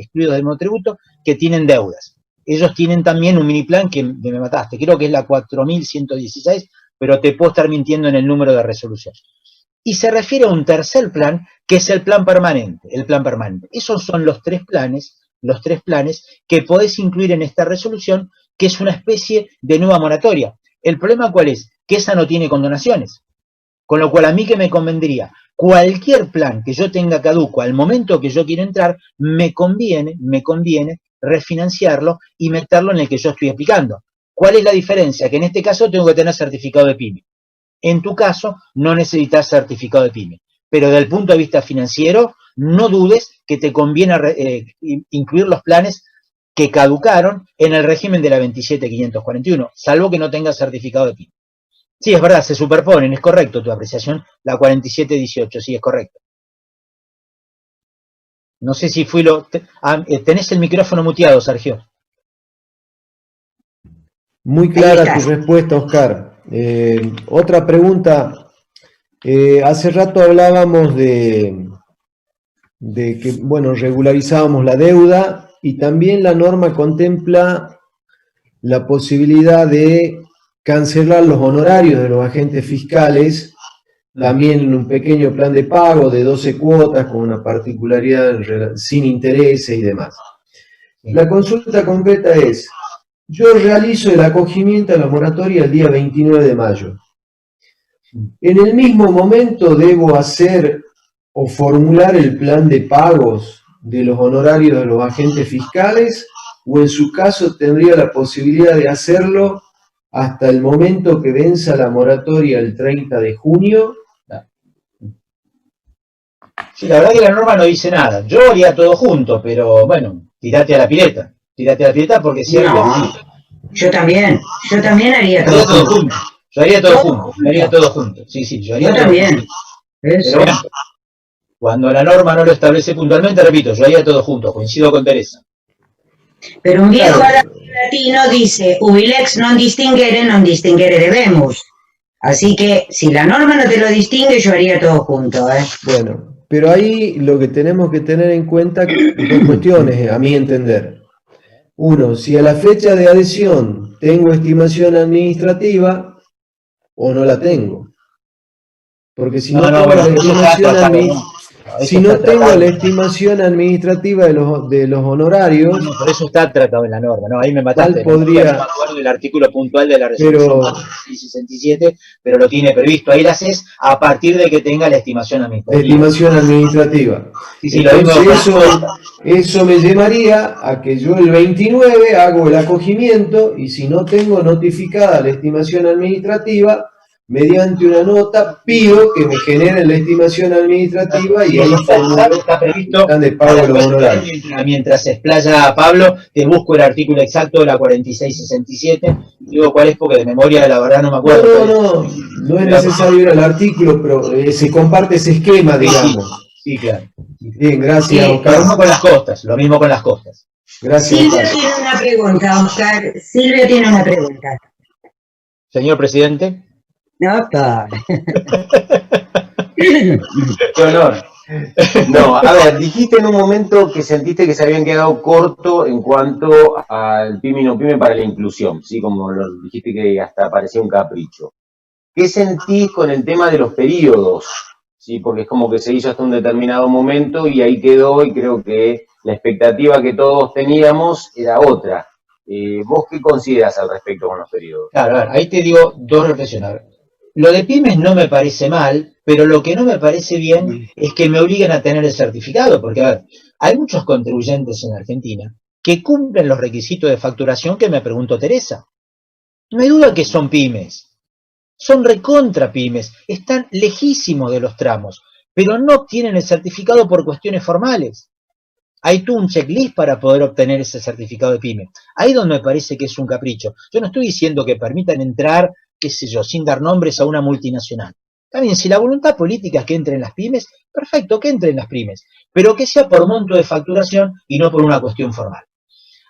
que tienen deudas. Ellos tienen también un mini plan que me mataste, creo que es la 4116, pero te puedo estar mintiendo en el número de resolución. Y se refiere a un tercer plan, que es el plan permanente, Esos son los tres planes que podés incluir en esta resolución, que es una especie de nueva moratoria. ¿El problema cuál es? Que esa no tiene condonaciones. Con lo cual, a mí que me convendría, cualquier plan que yo tenga caduco al momento que yo quiero entrar, me conviene refinanciarlo y meterlo en el que yo estoy aplicando. ¿Cuál es la diferencia? Que en este caso tengo que tener certificado de PYME. En tu caso, no necesitas certificado de PYME. Pero desde el punto de vista financiero, no dudes que te conviene incluir los planes que caducaron en el régimen de la 27.541, salvo que no tengas certificado de PYME. Sí, es verdad, se superponen, es correcto tu apreciación, la 4718, sí, es correcto. No sé si fui tenés el micrófono muteado, Sergio. Muy clara tu respuesta, Oscar. Otra pregunta. Hace rato hablábamos de que, bueno, regularizábamos la deuda y también la norma contempla la posibilidad de cancelar los honorarios de los agentes fiscales, también en un pequeño plan de pago de 12 cuotas con una particularidad sin intereses y demás. La consulta concreta es, yo realizo el acogimiento a la moratoria el día 29 de mayo. En el mismo momento debo hacer o formular el plan de pagos de los honorarios de los agentes fiscales, o en su caso tendría la posibilidad de hacerlo hasta el momento que venza la moratoria el 30 de junio. Sí, la verdad que la norma no dice nada. Yo haría todo junto, pero bueno, tirate a la pileta. Tirate a la pileta porque es cierto. No, yo también haría Yo haría todo todo. junto. Yo haría todo junto. Yo haría todo junto. Sí, sí, yo haría Yo todo también. junto. Eso. Pero bueno, cuando la norma no lo establece puntualmente, repito, yo haría todo junto. Coincido con Teresa. Pero un viejo Claro. latino dice, ubilex non distinguere debemus. Así que si la norma no te lo distingue, yo haría todo junto, ¿eh? Bueno, pero ahí lo que tenemos que tener en cuenta dos cuestiones, a mi entender. Uno, si a la fecha de adhesión tengo estimación administrativa o no la tengo. Porque si no, tengo la estimación si no tengo la estimación administrativa de los honorarios, No, por eso está tratado en la norma, ¿no? Ahí me mataste. ¿cuál podría? No me acuerdo del artículo puntual de la resolución 67, pero lo tiene previsto. Ahí la haces a partir de que tenga la estimación La administrativa. estimación administrativa. Sí, sí, Entonces eso me llevaría a que yo el 29 hago el acogimiento y si no tengo notificada la estimación administrativa, mediante una nota pido que me generen la estimación administrativa y ahí está previsto de pago de los honorarios. Mientras se explaya a Pablo, te busco el artículo exacto de la 4667. Digo cuál es porque de memoria la verdad no me acuerdo. No es necesario ir al artículo, pero se comparte ese esquema, digamos. Sí, claro. Bien, gracias, Sí, Oscar. lo mismo con las costas, lo mismo con las costas. Gracias, Silvia Oscar. tiene una pregunta, Oscar. Silvia tiene una pregunta. Señor presidente. No, Oscar. Qué honor. No, a ver, dijiste en un momento que sentiste que se habían quedado corto en cuanto al PYME y no PYME para la inclusión, ¿sí? Como lo dijiste que hasta parecía un capricho. ¿Qué sentís con el tema de los periodos? ¿Sí? Porque es como que se hizo hasta un determinado momento y ahí quedó, y creo que la expectativa que todos teníamos era otra. ¿Vos qué considerás al respecto con los periodos? Claro, a ver, ahí te digo dos reflexiones. Lo de pymes no me parece mal, pero lo que no me parece bien es que me obliguen a tener el certificado, porque a ver, hay muchos contribuyentes en Argentina que cumplen los requisitos de facturación que me preguntó Teresa. No hay duda que son pymes, son recontra pymes, están lejísimos de los tramos, pero no obtienen el certificado por cuestiones formales. Hay tú un checklist para poder obtener ese certificado de pyme. Ahí donde me parece que es un capricho. Yo no estoy diciendo que permitan entrar, qué sé yo, sin dar nombres a una multinacional. También, si la voluntad política es que entren las pymes, perfecto, que entren las pymes, pero que sea por monto de facturación y no por una cuestión formal.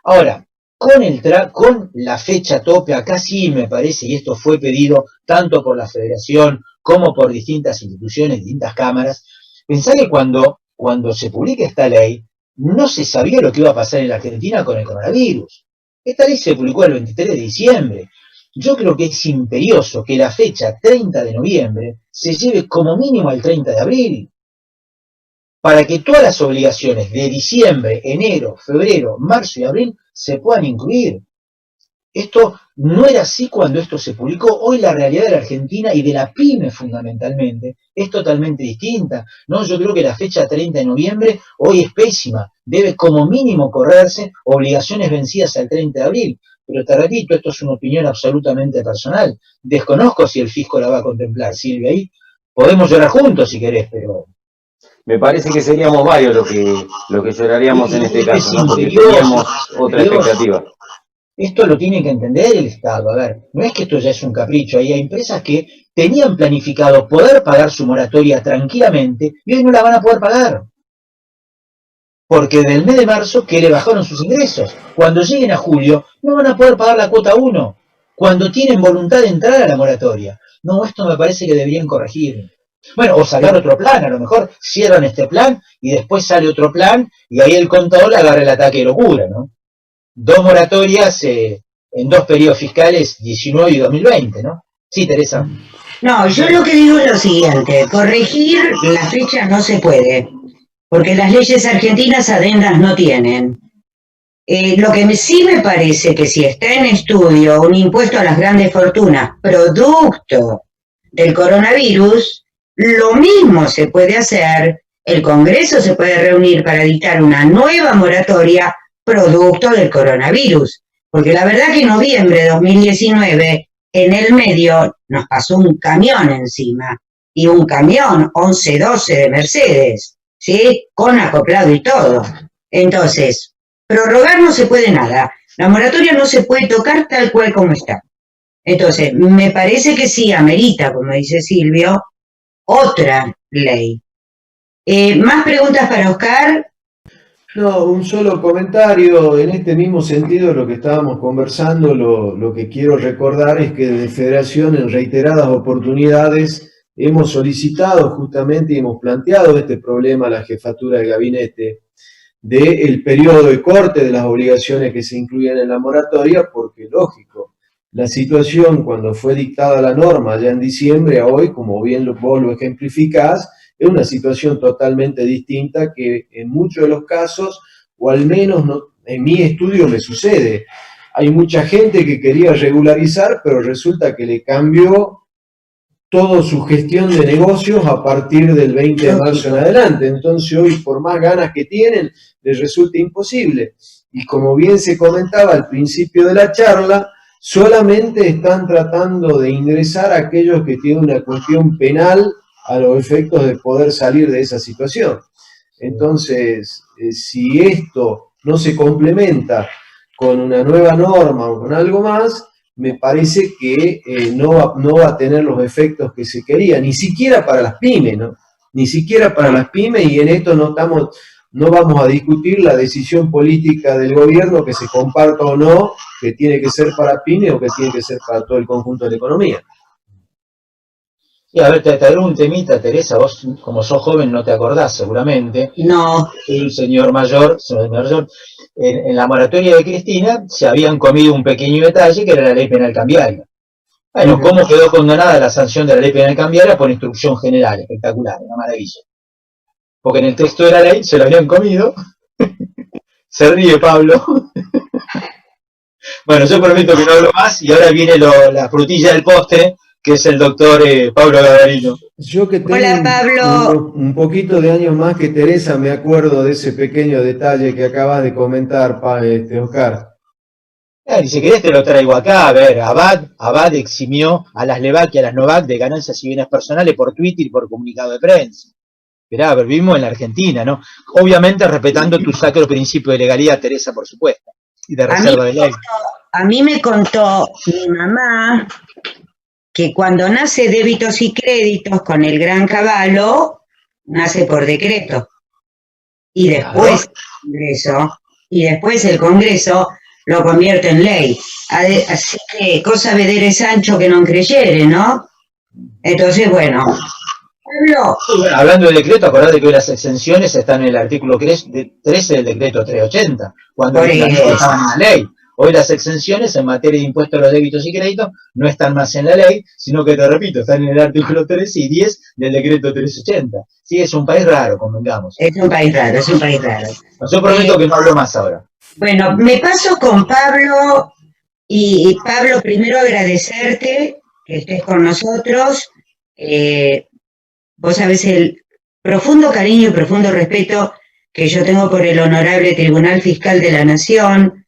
Ahora, con la fecha tope, acá sí me parece, y esto fue pedido tanto por la Federación como por distintas instituciones, distintas cámaras, pensá que cuando se publique esta ley, no se sabía lo que iba a pasar en la Argentina con el coronavirus. Esta ley se publicó el 23 de diciembre. Yo creo que es imperioso que la fecha 30 de noviembre se lleve como mínimo al 30 de abril, para que todas las obligaciones de diciembre, enero, febrero, marzo y abril se puedan incluir. Esto no era así cuando esto se publicó. Hoy la realidad de la Argentina y de la pyme fundamentalmente es totalmente distinta, ¿no? Yo creo que la fecha 30 de noviembre hoy es pésima. Debe como mínimo correrse obligaciones vencidas al 30 de abril. Pero te repito, esto es una opinión absolutamente personal. Desconozco si el fisco la va a contemplar, Silvia. Ahí podemos llorar juntos si querés, pero... Me parece que seríamos varios los que lloraríamos en este caso, ¿no? Porque teníamos otra expectativa. Esto lo tiene que entender el Estado. A ver, no es que esto ya es un capricho. Hay empresas que tenían planificado poder pagar su moratoria tranquilamente y hoy no la van a poder pagar. Porque del mes de marzo que le bajaron sus ingresos. Cuando lleguen a julio no van a poder pagar la cuota 1. Cuando tienen voluntad de entrar a la moratoria. No, esto me parece que deberían corregir. Bueno, o sacar otro plan, a lo mejor cierran este plan y después sale otro plan y ahí el contador le agarra el ataque de locura, ¿no? 2 moratorias en 2 periodos fiscales, 19 y 2020, ¿no? Sí, Teresa. No, yo lo que digo es lo siguiente, corregir la fecha no se puede, porque las leyes argentinas adendas no tienen. Lo que sí me parece que si está en estudio un impuesto a las grandes fortunas, producto del coronavirus, lo mismo se puede hacer, el Congreso se puede reunir para dictar una nueva moratoria producto del coronavirus. Porque la verdad que en noviembre de 2019, en el medio, nos pasó un camión encima, y un camión 1112 de Mercedes, ¿sí? Con acoplado y todo. Entonces, prorrogar no se puede nada. La moratoria no se puede tocar tal cual como está. Entonces, me parece que sí amerita, como dice Silvio, otra ley. ¿Más preguntas para Oscar? No, un solo comentario. En este mismo sentido, lo que estábamos conversando, lo que quiero recordar es que desde Federación en reiteradas oportunidades hemos solicitado justamente y hemos planteado este problema a la jefatura de gabinete del periodo de corte de las obligaciones que se incluyen en la moratoria, porque lógico, la situación cuando fue dictada la norma ya en diciembre a hoy, como bien vos lo ejemplificás, es una situación totalmente distinta que en muchos de los casos, o al menos en mi estudio me sucede. Hay mucha gente que quería regularizar, pero resulta que le cambió toda su gestión de negocios a partir del 20 de marzo en adelante. Entonces hoy, por más ganas que tienen, les resulta imposible. Y como bien se comentaba al principio de la charla, solamente están tratando de ingresar a aquellos que tienen una cuestión penal a los efectos de poder salir de esa situación. Entonces, si esto no se complementa con una nueva norma o con algo más, me parece que no va a tener los efectos que se quería, ni siquiera para las pymes, ¿no? Ni siquiera para las pymes, y en esto no vamos a discutir la decisión política del gobierno que se comparta o no, que tiene que ser para pymes o que tiene que ser para todo el conjunto de la economía. Y a ver, te daré un temita, Teresa, vos como sos joven no te acordás seguramente. No. Soy un señor mayor, en la moratoria de Cristina se habían comido un pequeño detalle que era la ley penal cambiaria. Bueno, ¿cómo quedó condenada la sanción de la ley penal cambiaria? Por instrucción general, espectacular, una maravilla. Porque en el texto de la ley se lo habían comido. Se ríe Pablo. Bueno, yo prometo que no hablo más y ahora viene la frutilla del postre, que es el doctor Pablo Gavarino. Yo que tengo Hola, Pablo. un poquito de años más que Teresa, me acuerdo de ese pequeño detalle que acabas de comentar, Oscar. Y si querés te lo traigo acá. A ver, Abad eximió a las Levac y a las Novak de ganancias y bienes personales por Twitter y por comunicado de prensa. Esperá, a ver, vivimos en la Argentina, ¿no? Obviamente respetando tu sacro principio de legalidad, Teresa, por supuesto, y de reserva de ley. A mí me contó mi mamá que cuando nace débitos y créditos con el Gran Caballo, nace por decreto. Y después el Congreso lo convierte en ley. Así que cosa vedere Sancho que no creyere, ¿no? Entonces, bueno. Bueno, hablando de decreto, acordate que hoy las exenciones están en el artículo 13 del decreto 380, cuando estaban en la ley. Hoy las exenciones en materia de impuestos a los débitos y créditos no están más en la ley, sino que, te repito, están en el artículo 13 y 10 del decreto 380. Sí, es un país raro, convengamos. Es un país raro. Yo prometo que no hablo más ahora. Bueno, me paso con Pablo, y Pablo, primero agradecerte que estés con nosotros. Vos sabés el profundo cariño y profundo respeto que yo tengo por el Honorable Tribunal Fiscal de la Nación,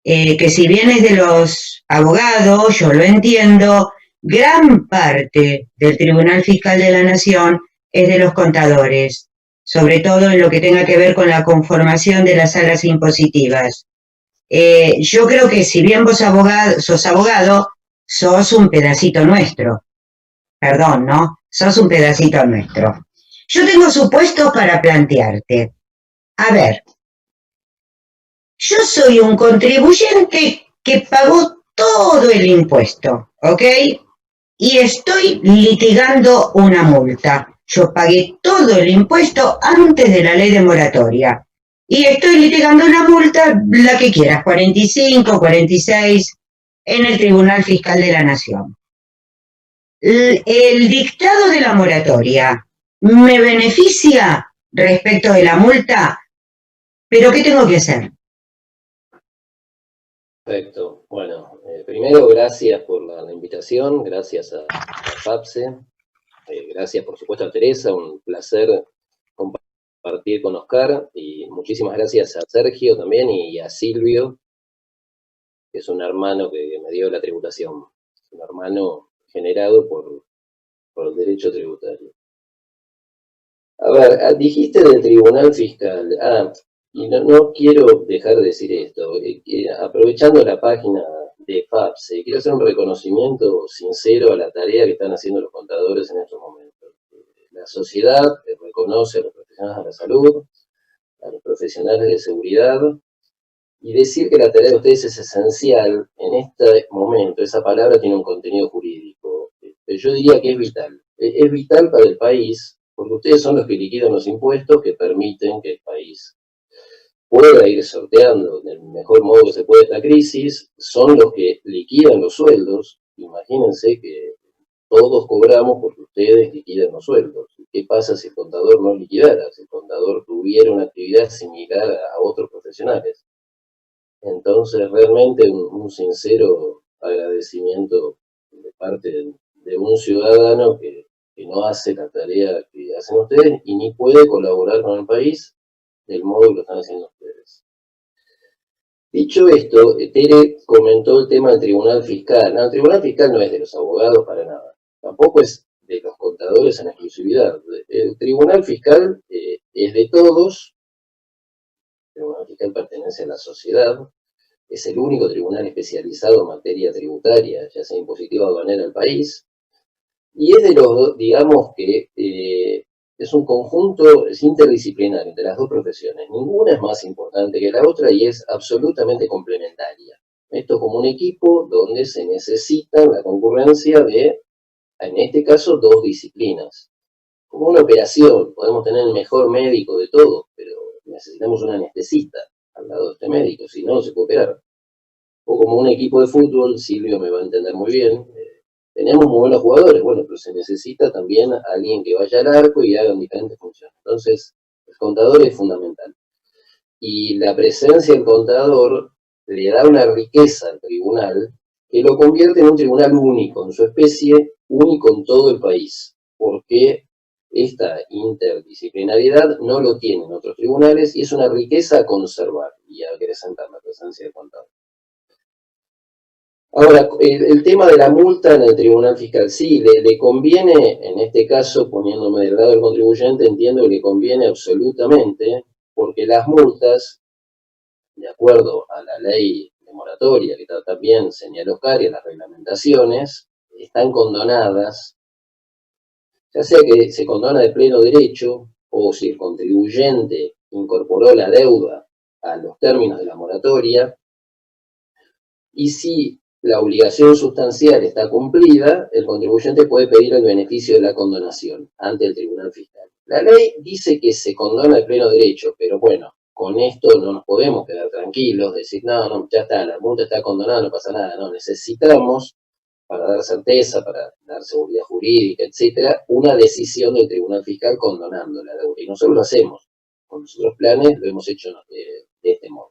que si bien es de los abogados, yo lo entiendo, gran parte del Tribunal Fiscal de la Nación es de los contadores, sobre todo en lo que tenga que ver con la conformación de las salas impositivas. Yo creo que si bien vos sos abogado, sos un pedacito nuestro. Perdón, ¿no? Sos un pedacito nuestro. Yo tengo supuestos para plantearte. A ver, yo soy un contribuyente que pagó todo el impuesto, ¿ok? Y estoy litigando una multa. Yo pagué todo el impuesto antes de la ley de moratoria. Y estoy litigando una multa, la que quieras, 45, 46, en el Tribunal Fiscal de la Nación. El dictado de la moratoria me beneficia respecto de la multa, pero ¿qué tengo que hacer? Perfecto. Bueno, primero, gracias por la invitación, gracias a FAPSE, gracias por supuesto a Teresa, un placer compartir con Oscar, y muchísimas gracias a Sergio también y a Silvio, que es un hermano que me dio la tributación, un hermano generado por el derecho tributario. A ver, dijiste del Tribunal Fiscal, y no quiero dejar de decir esto, aprovechando la página de FAPSE, quiero hacer un reconocimiento sincero a la tarea que están haciendo los contadores en estos momentos. La sociedad reconoce a los profesionales de la salud, a los profesionales de seguridad, y decir que la tarea de ustedes es esencial en este momento, esa palabra tiene un contenido jurídico. Yo diría que es vital. Es vital para el país, porque ustedes son los que liquidan los impuestos que permiten que el país pueda ir sorteando del mejor modo que se puede esta crisis, son los que liquidan los sueldos. Imagínense que todos cobramos porque ustedes liquidan los sueldos. ¿Qué pasa si el contador no liquidara? Si el contador tuviera una actividad similar a otros profesionales. Entonces, realmente un sincero agradecimiento de parte de un ciudadano que no hace la tarea que hacen ustedes y ni puede colaborar con el país del modo que lo están haciendo ustedes. Dicho esto, Tere comentó el tema del Tribunal Fiscal. No, el Tribunal Fiscal no es de los abogados para nada, tampoco es de los contadores en exclusividad. El Tribunal Fiscal es de todos. El Tribunal Fiscal pertenece a la sociedad, es el único tribunal especializado en materia tributaria, ya sea impositiva o aduanera del país, y es de los, digamos que es un conjunto, es interdisciplinario entre las dos profesiones, ninguna es más importante que la otra y es absolutamente complementaria. Esto como un equipo donde se necesita la concurrencia de, en este caso, dos disciplinas. Como una operación, podemos tener el mejor médico de todos, pero necesitamos un anestesista al lado de este médico, si no, no se puede operar. O como un equipo de fútbol, Silvio me va a entender muy bien, tenemos muy buenos jugadores, bueno, pero se necesita también alguien que vaya al arco y haga diferentes funciones. Entonces, el contador es fundamental. Y la presencia del contador le da una riqueza al tribunal que lo convierte en un tribunal único en su especie, único en todo el país, porque esta interdisciplinariedad no lo tienen otros tribunales y es una riqueza a conservar y a acrecentar la presencia del contador. Ahora, el tema de la multa en el Tribunal Fiscal, sí, le conviene, en este caso, poniéndome del lado del contribuyente, entiendo que le conviene absolutamente, porque las multas, de acuerdo a la ley de moratoria, que también señaló Oscar, y a las reglamentaciones, están condonadas, ya sea que se condona de pleno derecho, o si el contribuyente incorporó la deuda a los términos de la moratoria, y si la obligación sustancial está cumplida, el contribuyente puede pedir el beneficio de la condonación ante el Tribunal Fiscal. La ley dice que se condona de pleno derecho, pero bueno, con esto no nos podemos quedar tranquilos, decir, no, ya está, la multa está condonada, no pasa nada, no, necesitamos, para dar certeza, para dar seguridad jurídica, etcétera, una decisión del Tribunal Fiscal condonando la deuda. Y nosotros lo hacemos, con nuestros planes lo hemos hecho de este modo.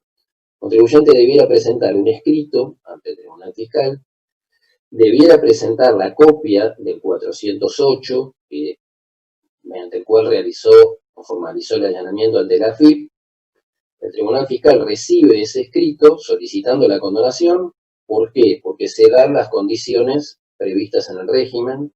El contribuyente debiera presentar un escrito ante el Tribunal Fiscal, debiera presentar la copia del 408, mediante el cual realizó o formalizó el allanamiento ante la AFIP. El Tribunal Fiscal recibe ese escrito solicitando la condonación. ¿Por qué? Porque se dan las condiciones previstas en el régimen.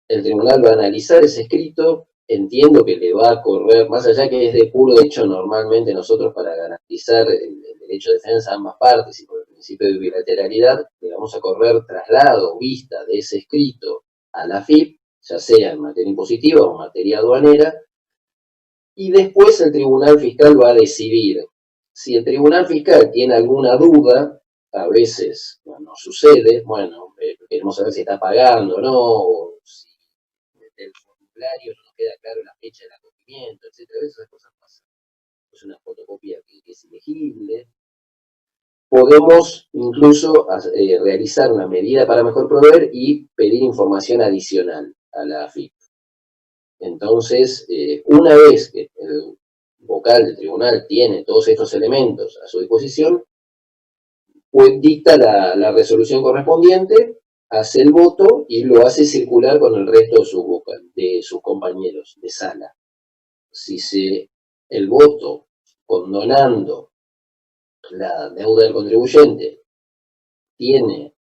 El tribunal va a analizar ese escrito. Entiendo que le va a correr, más allá que es de puro derecho, normalmente nosotros para garantizar el derecho de defensa a ambas partes y por el principio de bilateralidad, le vamos a correr traslado o vista de ese escrito a la AFIP, ya sea en materia impositiva o en materia aduanera, y después el Tribunal Fiscal va a decidir. Si el Tribunal Fiscal tiene alguna duda, a veces no sucede, bueno, queremos saber si está pagando o no, o si el formulario no nos queda claro la fecha del acogimiento, etcétera, esas cosas pasan. Es una fotocopia que es ilegible. Podemos incluso realizar una medida para mejor proveer y pedir información adicional a la AFIP. Entonces, una vez que el vocal del tribunal tiene todos estos elementos a su disposición, pues dicta la resolución correspondiente, hace el voto y lo hace circular con el resto de sus compañeros de sala. Si el voto condonando la deuda del contribuyente tiene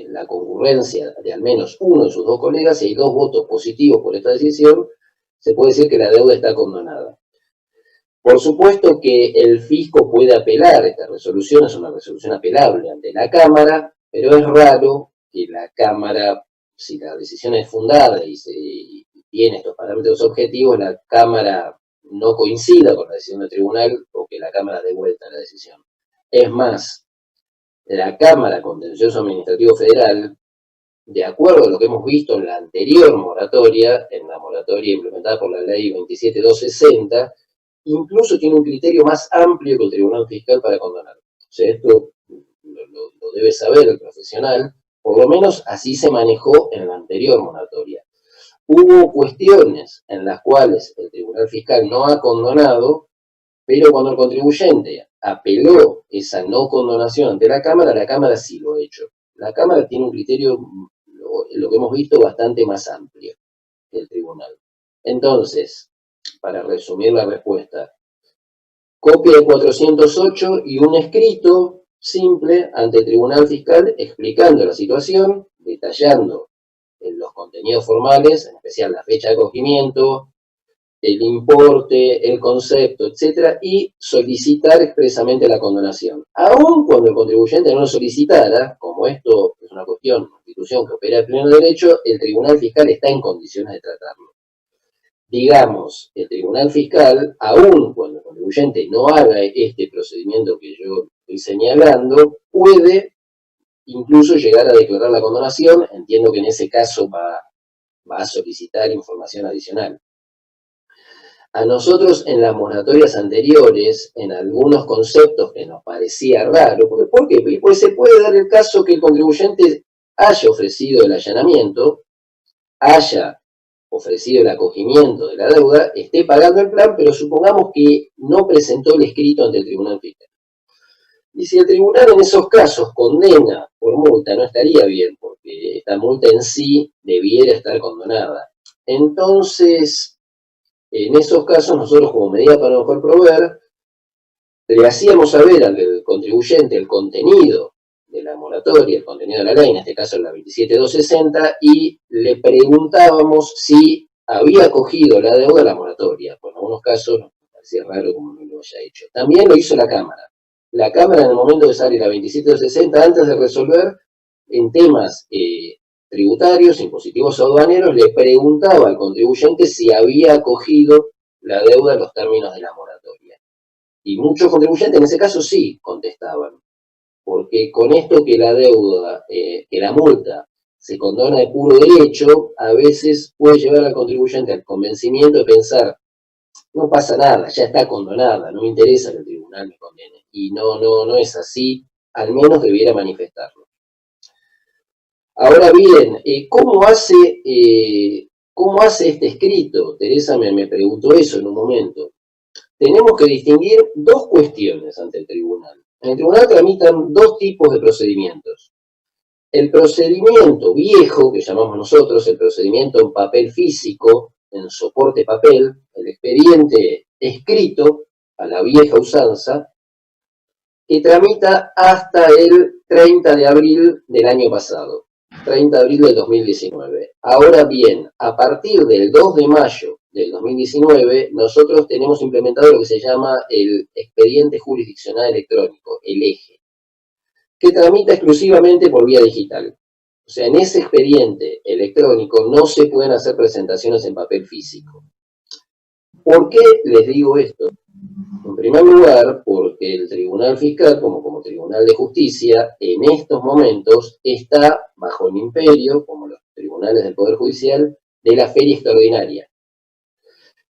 la concurrencia de al menos uno de sus dos colegas, y hay 2 votos positivos por esta decisión, se puede decir que la deuda está condonada. Por supuesto que el fisco puede apelar, esta resolución es una resolución apelable ante la Cámara, pero es raro que la Cámara, si la decisión es fundada y tiene estos parámetros objetivos, la Cámara no coincida con la decisión del tribunal o que la Cámara dé vuelta a la decisión. Es más, la Cámara Contencioso Administrativo Federal, de acuerdo a lo que hemos visto en la anterior moratoria, en la moratoria implementada por la ley 27260, incluso tiene un criterio más amplio que el Tribunal Fiscal para condonar. O sea, esto lo debe saber el profesional, por lo menos así se manejó en la anterior moratoria. Hubo cuestiones en las cuales el Tribunal Fiscal no ha condonado, pero cuando el contribuyente apeló esa no condonación ante la Cámara sí lo ha hecho. La Cámara tiene un criterio, lo que hemos visto, bastante más amplio que el Tribunal. Entonces, para resumir la respuesta, copia de 408 y un escrito simple ante el Tribunal Fiscal explicando la situación, detallando los contenidos formales, en especial la fecha de acogimiento, el importe, el concepto, etc., y solicitar expresamente la condonación. Aun cuando el contribuyente no lo solicitara, como esto es una institución que opera de pleno derecho, el Tribunal Fiscal está en condiciones de tratarlo. Digamos, el Tribunal Fiscal, aun cuando el contribuyente no haga este procedimiento que yo estoy señalando, puede incluso llegar a declarar la condonación. Entiendo que en ese caso va a solicitar información adicional. A nosotros en las moratorias anteriores, en algunos conceptos que nos parecía raro, ¿por qué? Porque se puede dar el caso que el contribuyente haya ofrecido el allanamiento, haya ofrecido el acogimiento de la deuda, esté pagando el plan, pero supongamos que no presentó el escrito ante el Tribunal Fiscal. Y si el tribunal en esos casos condena por multa, no estaría bien, porque esta multa en sí debiera estar condonada. Entonces, en esos casos, nosotros como medida para mejor proveer, le hacíamos saber al contribuyente el contenido de la moratoria, el contenido de la ley, en este caso la 27260, y le preguntábamos si había acogido la deuda a la moratoria. Por algunos casos nos parecía raro como no lo haya hecho. También lo hizo la Cámara. La Cámara, en el momento de salir la 27260, antes de resolver en temas tributarios, impositivos o aduaneros, le preguntaba al contribuyente si había acogido la deuda en los términos de la moratoria. Y muchos contribuyentes en ese caso sí contestaban, porque con esto que la deuda, que la multa se condona de puro derecho, a veces puede llevar al contribuyente al convencimiento de pensar, no pasa nada, ya está condonada, no me interesa que el tribunal me condene. Y no es así, al menos debiera manifestarlo. Ahora bien, ¿cómo hace este escrito? Teresa me preguntó eso en un momento. Tenemos que distinguir 2 cuestiones ante el tribunal. En el tribunal tramitan 2 tipos de procedimientos. El procedimiento viejo, que llamamos nosotros el procedimiento en papel físico, en soporte papel, el expediente escrito a la vieja usanza, que tramita hasta el 30 de abril del año pasado. 30 de abril del 2019. Ahora bien, a partir del 2 de mayo del 2019, nosotros tenemos implementado lo que se llama el expediente jurisdiccional electrónico, el EJE, que tramita exclusivamente por vía digital. O sea, en ese expediente electrónico no se pueden hacer presentaciones en papel físico. ¿Por qué les digo esto? En primer lugar, porque el Tribunal Fiscal, como Tribunal de Justicia, en estos momentos está bajo el imperio, como los tribunales del Poder Judicial, de la feria extraordinaria.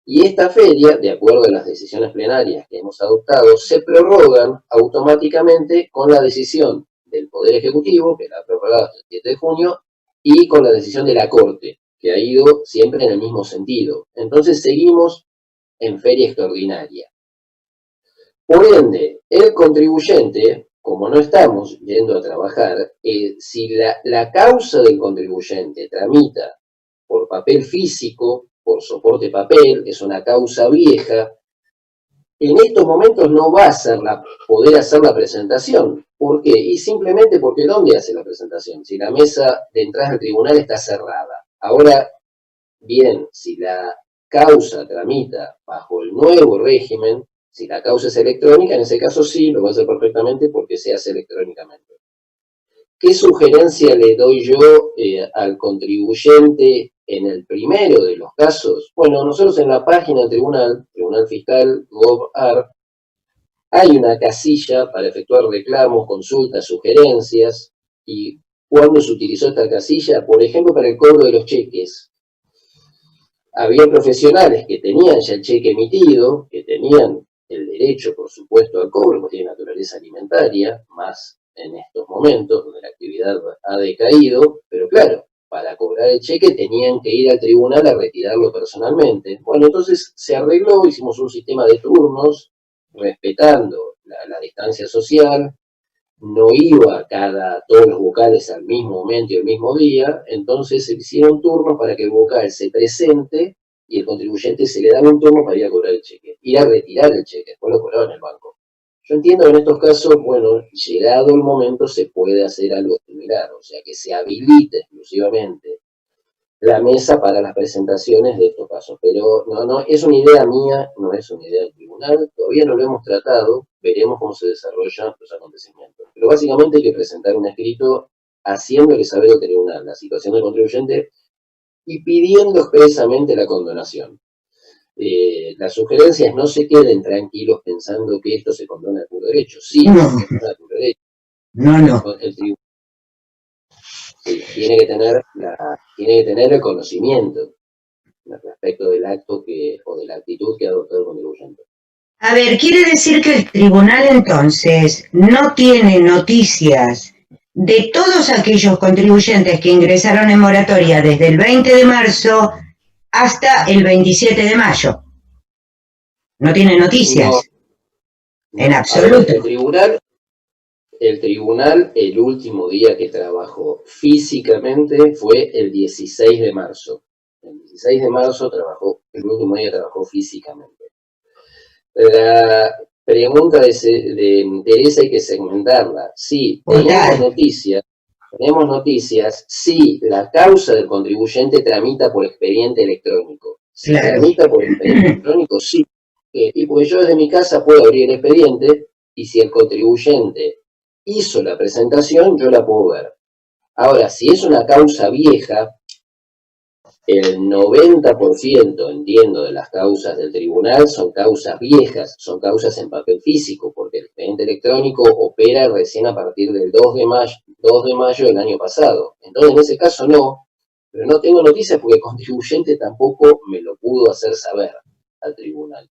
Y esta feria, de acuerdo a las decisiones plenarias que hemos adoptado, se prorrogan automáticamente con la decisión del Poder Ejecutivo, que la ha prorrogado hasta el 7 de junio, y con la decisión de la Corte, que ha ido siempre en el mismo sentido. Entonces seguimos en feria extraordinaria. Por ende, el contribuyente, como como no estamos yendo a trabajar, si la causa del contribuyente tramita por papel físico, por soporte papel, es una causa vieja, en estos momentos no va a poder hacer la presentación. ¿Por qué? Y simplemente porque ¿dónde hace la presentación? Si la mesa de entrada al tribunal está cerrada. Ahora, bien, si la causa tramita bajo el nuevo régimen, si la causa es electrónica, en ese caso sí, lo va a hacer perfectamente porque se hace electrónicamente. ¿Qué sugerencia le doy yo al contribuyente en el primero de los casos? Bueno, nosotros en la página del Tribunal Fiscal, Gov.ar, hay una casilla para efectuar reclamos, consultas, sugerencias. ¿Y cuándo se utilizó esta casilla? Por ejemplo, para el cobro de los cheques. Había profesionales que tenían ya el cheque emitido, que tenían el derecho, por supuesto, al cobro, porque tiene naturaleza alimentaria, más en estos momentos donde la actividad ha decaído, pero claro, para cobrar el cheque tenían que ir al tribunal a retirarlo personalmente. Bueno, entonces se arregló, hicimos un sistema de turnos, respetando la distancia social, no iba todos los vocales al mismo momento y al mismo día, entonces se hicieron turnos para que el vocal se presente y el contribuyente se le daba un turno para ir a cobrar el cheque, ir a retirar el cheque, después lo cobraba en el banco. Yo entiendo que en estos casos, bueno, llegado el momento se puede hacer algo similar, o sea, que se habilite exclusivamente la mesa para las presentaciones de estos casos, pero no, es una idea mía, no es una idea del tribunal, todavía no lo hemos tratado, veremos cómo se desarrollan los acontecimientos. Pero básicamente hay que presentar un escrito haciéndole saber al tribunal la situación del contribuyente y pidiendo expresamente la condonación. Las sugerencias no se queden tranquilos pensando que esto se condona a puro derecho. Sí, se condona a puro derecho. No. El tribunal tiene que tener el conocimiento respecto del acto o de la actitud que ha adoptado el contribuyente. A ver, quiere decir que el tribunal entonces no tiene noticias de todos aquellos contribuyentes que ingresaron en moratoria desde el 20 de marzo hasta el 27 de mayo. No tiene noticias. No, en absoluto. El tribunal, el último día que trabajó físicamente fue el 16 de marzo. El 16 de marzo el último día trabajó físicamente. La pregunta de Teresa hay que segmentarla. Sí, tenemos noticias si la causa del contribuyente tramita por expediente electrónico. Si tramita por expediente electrónico, sí. Y porque yo desde mi casa puedo abrir el expediente y si el contribuyente hizo la presentación, yo la puedo ver. Ahora, si es una causa vieja, el 90%, entiendo, de las causas del tribunal son causas viejas, son causas en papel físico, porque el expediente electrónico opera recién a partir del 2 de mayo del año pasado. Entonces, en ese caso no, pero no tengo noticias porque el contribuyente tampoco me lo pudo hacer saber al tribunal.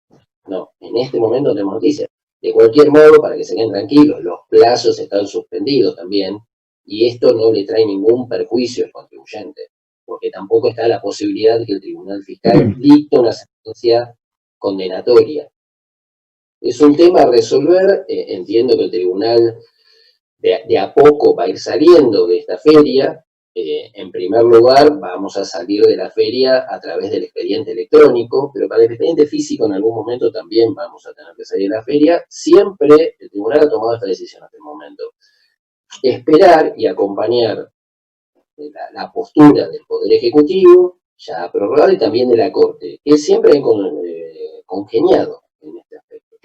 No, en este momento no tenemos noticias. De cualquier modo, para que se queden tranquilos, los plazos están suspendidos también, y esto no le trae ningún perjuicio al contribuyente, porque tampoco está la posibilidad de que el Tribunal Fiscal dicte una sentencia condenatoria. Es un tema a resolver, entiendo que el tribunal de a poco va a ir saliendo de esta feria. En primer lugar, vamos a salir de la feria a través del expediente electrónico, pero para el expediente físico en algún momento también vamos a tener que salir de la feria. Siempre el tribunal ha tomado esta decisión hasta el momento. Esperar y acompañar la postura del Poder Ejecutivo, ya prorrogado, y también de la Corte, que siempre han congeniado en este aspecto.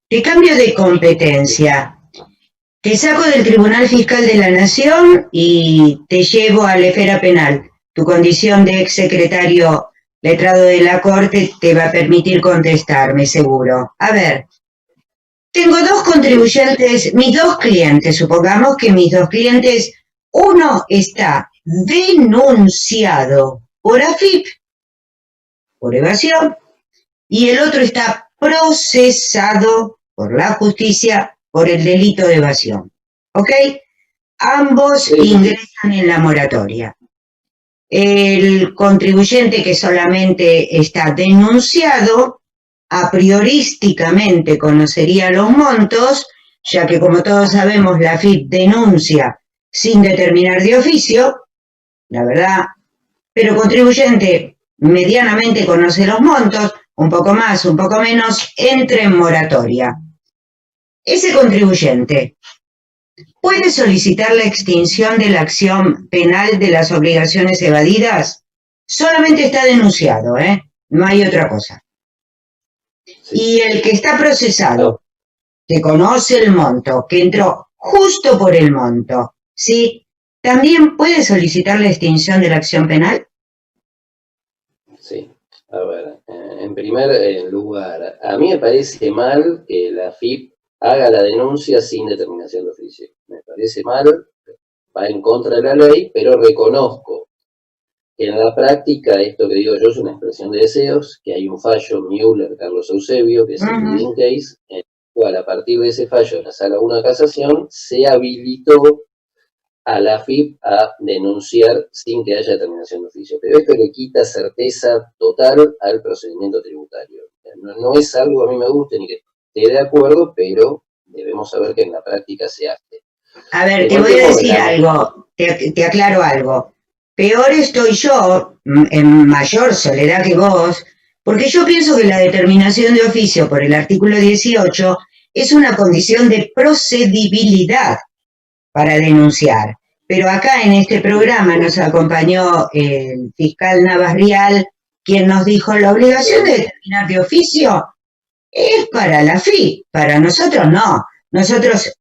Te cambio de competencia. Te saco del Tribunal Fiscal de la Nación y te llevo a la esfera penal. Tu condición de exsecretario letrado de la Corte te va a permitir contestarme, seguro. A ver, tengo dos contribuyentes, mis dos clientes, supongamos que mis dos clientes, uno está denunciado por AFIP, por evasión, y el otro está procesado por la justicia por el delito de evasión. ¿Ok? Ambos ingresan en la moratoria. El contribuyente que solamente está denunciado, a priorísticamente conocería los montos, ya que como todos sabemos la AFIP denuncia sin determinar de oficio, la verdad, pero contribuyente medianamente conoce los montos, un poco más, un poco menos, entra en moratoria. Ese contribuyente puede solicitar la extinción de la acción penal de las obligaciones evadidas. Solamente está denunciado, no hay otra cosa. Y el que está procesado, que conoce el monto, que entró justo por el monto, ¿sí? ¿También puede solicitar la extinción de la acción penal? Sí, a ver, en primer lugar, a mí me parece mal que la AFIP haga la denuncia sin determinación de oficio. Me parece mal, va en contra de la ley, pero reconozco que en la práctica esto que digo yo es una expresión de deseos, que hay un fallo Müller-Carlos Eusebio, que es el leading case, en el cual a partir de ese fallo de la Sala 1 de Casación se habilitó a la AFIP a denunciar sin que haya determinación de oficio. Pero esto le quita certeza total al procedimiento tributario. No es algo que a mí me guste ni que esté de acuerdo, pero debemos saber que en la práctica se hace. A ver, te voy a decir algo, te aclaro algo. Peor estoy yo, en mayor soledad que vos, porque yo pienso que la determinación de oficio por el artículo 18 es una condición de procedibilidad para denunciar. Pero acá en este programa nos acompañó el fiscal Navas Rial, quien nos dijo la obligación de determinar de oficio es para la AFIP, para nosotros no. Nosotros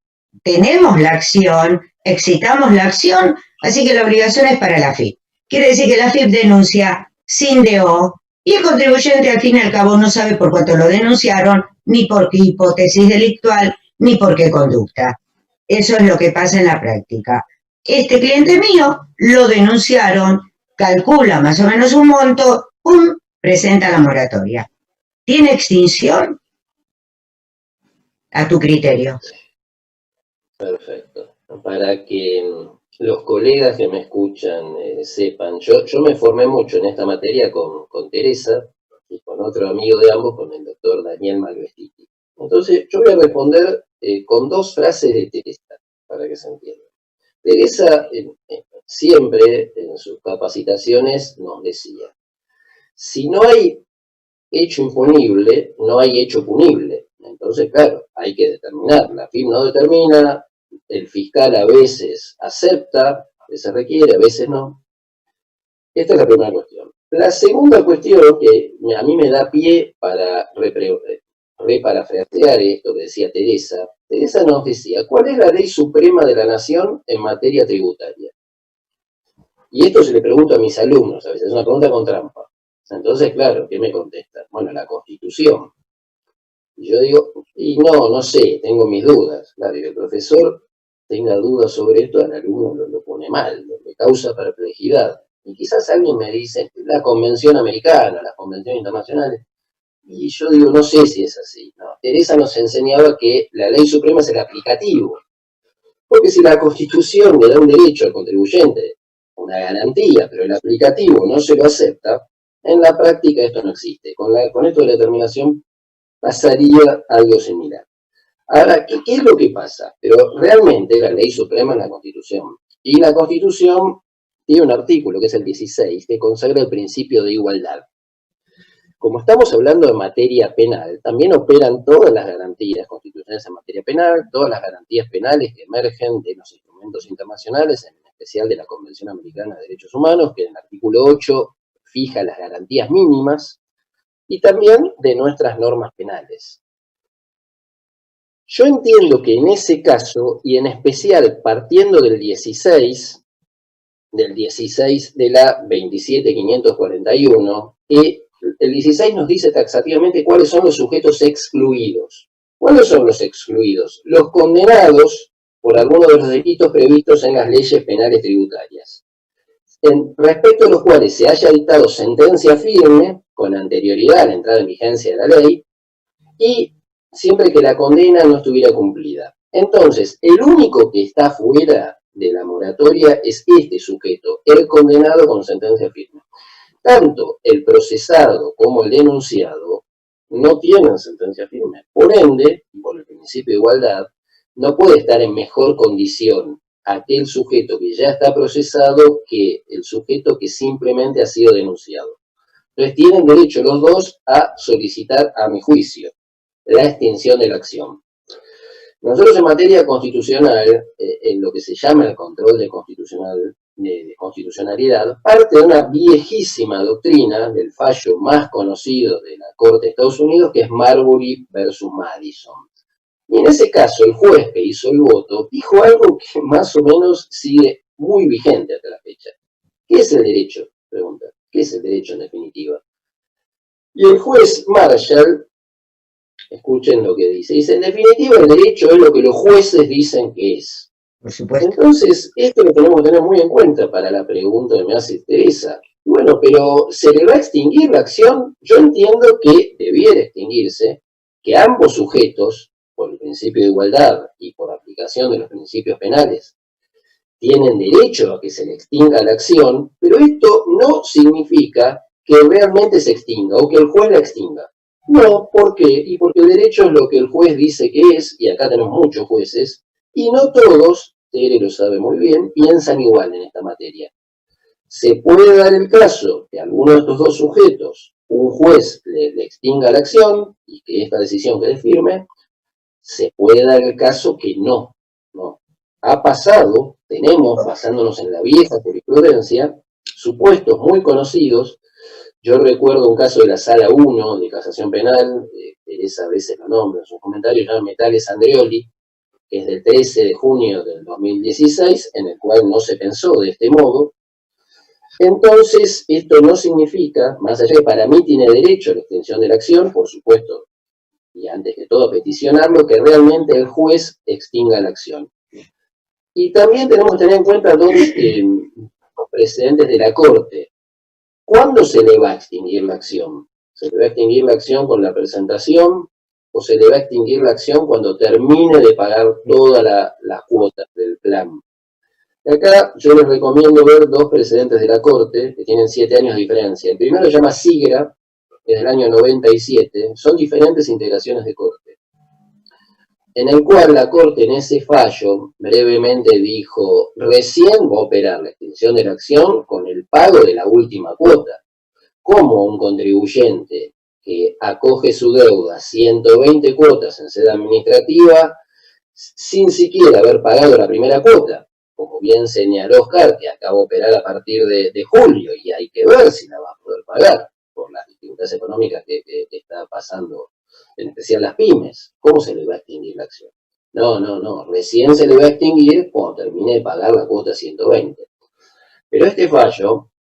tenemos la acción, excitamos la acción, así que la obligación es para la AFIP. Quiere decir que la AFIP denuncia sin DO y el contribuyente al fin y al cabo no sabe por cuánto lo denunciaron, ni por qué hipótesis delictual, ni por qué conducta. Eso es lo que pasa en la práctica. Este cliente mío lo denunciaron, calcula más o menos un monto, ¡pum!, presenta la moratoria. ¿Tiene extinción? A tu criterio. Perfecto. Para que los colegas que me escuchan sepan, yo me formé mucho en esta materia con Teresa y con otro amigo de ambos, con el doctor Daniel Malvestiti. Entonces, yo voy a responder con dos frases de Teresa, para que se entienda. Teresa siempre en sus capacitaciones nos decía, si no hay hecho impunible, no hay hecho punible. Entonces, claro, hay que determinar. La AFIP no determina, el fiscal a veces acepta, a veces requiere, a veces no. Esta es la primera cuestión. La segunda cuestión que a mí me da pie para reparafrasear esto que decía Teresa. Teresa nos decía, ¿cuál es la ley suprema de la nación en materia tributaria? Y esto se le pregunto a mis alumnos, a veces es una pregunta con trampa. Entonces, claro, ¿qué me contestan? Bueno, la Constitución. Y yo digo, y no sé, tengo mis dudas. Claro, y el profesor tenga dudas sobre esto, al alumno lo pone mal, le causa perplejidad. Y quizás alguien me dice, la Convención Americana, las convenciones internacionales. Y yo digo, no sé si es así. No. Teresa nos enseñaba que la ley suprema es el aplicativo. Porque si la Constitución le da un derecho al contribuyente, una garantía, pero el aplicativo no se lo acepta, en la práctica esto no existe. Con esto de la determinación pasaría algo similar. Ahora, ¿qué es lo que pasa? Pero realmente la ley suprema es la Constitución. Y la Constitución tiene un artículo, que es el 16, que consagra el principio de igualdad. Como estamos hablando de materia penal, también operan todas las garantías constitucionales en materia penal, todas las garantías penales que emergen de los instrumentos internacionales, en especial de la Convención Americana de Derechos Humanos, que en el artículo 8 fija las garantías mínimas, y también de nuestras normas penales. Yo entiendo que en ese caso, y en especial partiendo del 16 de la 27.541, que el 16 nos dice taxativamente cuáles son los sujetos excluidos. ¿Cuáles son los excluidos? Los condenados por alguno de los delitos previstos en las leyes penales tributarias, respecto a los cuales se haya dictado sentencia firme con anterioridad a la entrada en vigencia de la ley y siempre que la condena no estuviera cumplida. Entonces, el único que está fuera de la moratoria es este sujeto, el condenado con sentencia firme. Tanto el procesado como el denunciado no tienen sentencia firme. Por ende, por el principio de igualdad, no puede estar en mejor condición aquel sujeto que ya está procesado que el sujeto que simplemente ha sido denunciado. Entonces tienen derecho los dos a solicitar, a mi juicio, la extinción de la acción. Nosotros en materia constitucional, en lo que se llama el control de constitucionalidad, parte de una viejísima doctrina del fallo más conocido de la Corte de Estados Unidos, que es Marbury versus Madison. Y en ese caso, el juez que hizo el voto dijo algo que más o menos sigue muy vigente hasta la fecha. ¿Qué es el derecho? Pregunta. ¿Qué es el derecho en definitiva? Y el juez Marshall, escuchen lo que dice, dice, en definitiva el derecho es lo que los jueces dicen que es. Por supuesto. Entonces, esto lo tenemos que tener muy en cuenta para la pregunta que me hace Teresa. Bueno, pero ¿se le va a extinguir la acción? Yo entiendo que debiera extinguirse, que ambos sujetos, por el principio de igualdad y por aplicación de los principios penales, tienen derecho a que se le extinga la acción, pero esto no significa que realmente se extinga o que el juez la extinga. No, ¿por qué? Y porque el derecho es lo que el juez dice que es, y acá tenemos muchos jueces, y no todos, Tere lo sabe muy bien, piensan igual en esta materia. Se puede dar el caso que a alguno de estos dos sujetos, un juez le extinga la acción y que esta decisión quede firme, se puede dar el caso que no. Ha pasado, tenemos, basándonos en la vieja jurisprudencia, supuestos muy conocidos. Yo recuerdo un caso de la Sala 1 de Casación Penal, Teresa a veces lo nombra en sus comentarios, llama Metales Andreoli, que es del 13 de junio del 2016, en el cual no se pensó de este modo. Entonces, esto no significa, más allá de que para mí tiene derecho a la extinción de la acción, por supuesto, y antes que todo peticionarlo, que realmente el juez extinga la acción. Y también tenemos que tener en cuenta dos precedentes de la Corte. ¿Cuándo se le va a extinguir la acción? ¿Se le va a extinguir la acción con la presentación o se le va a extinguir la acción cuando termine de pagar todas las cuotas del plan? Y acá yo les recomiendo ver dos precedentes de la Corte que tienen 7 años de diferencia. El primero se llama Sigra, que es del año 97. Son diferentes integraciones de Corte, en el cual la Corte en ese fallo brevemente dijo, recién va a operar la extinción de la acción con el pago de la última cuota. Como un contribuyente que acoge su deuda 120 cuotas en sede administrativa sin siquiera haber pagado la primera cuota, como bien señaló Oscar, que acaba de operar a partir de julio y hay que ver si la va a poder pagar por las dificultades económicas que está pasando, en especial las pymes. ¿Cómo se le va a extinguir la acción? No, recién se le va a extinguir cuando termine de pagar la cuota 120. Pero este fallo,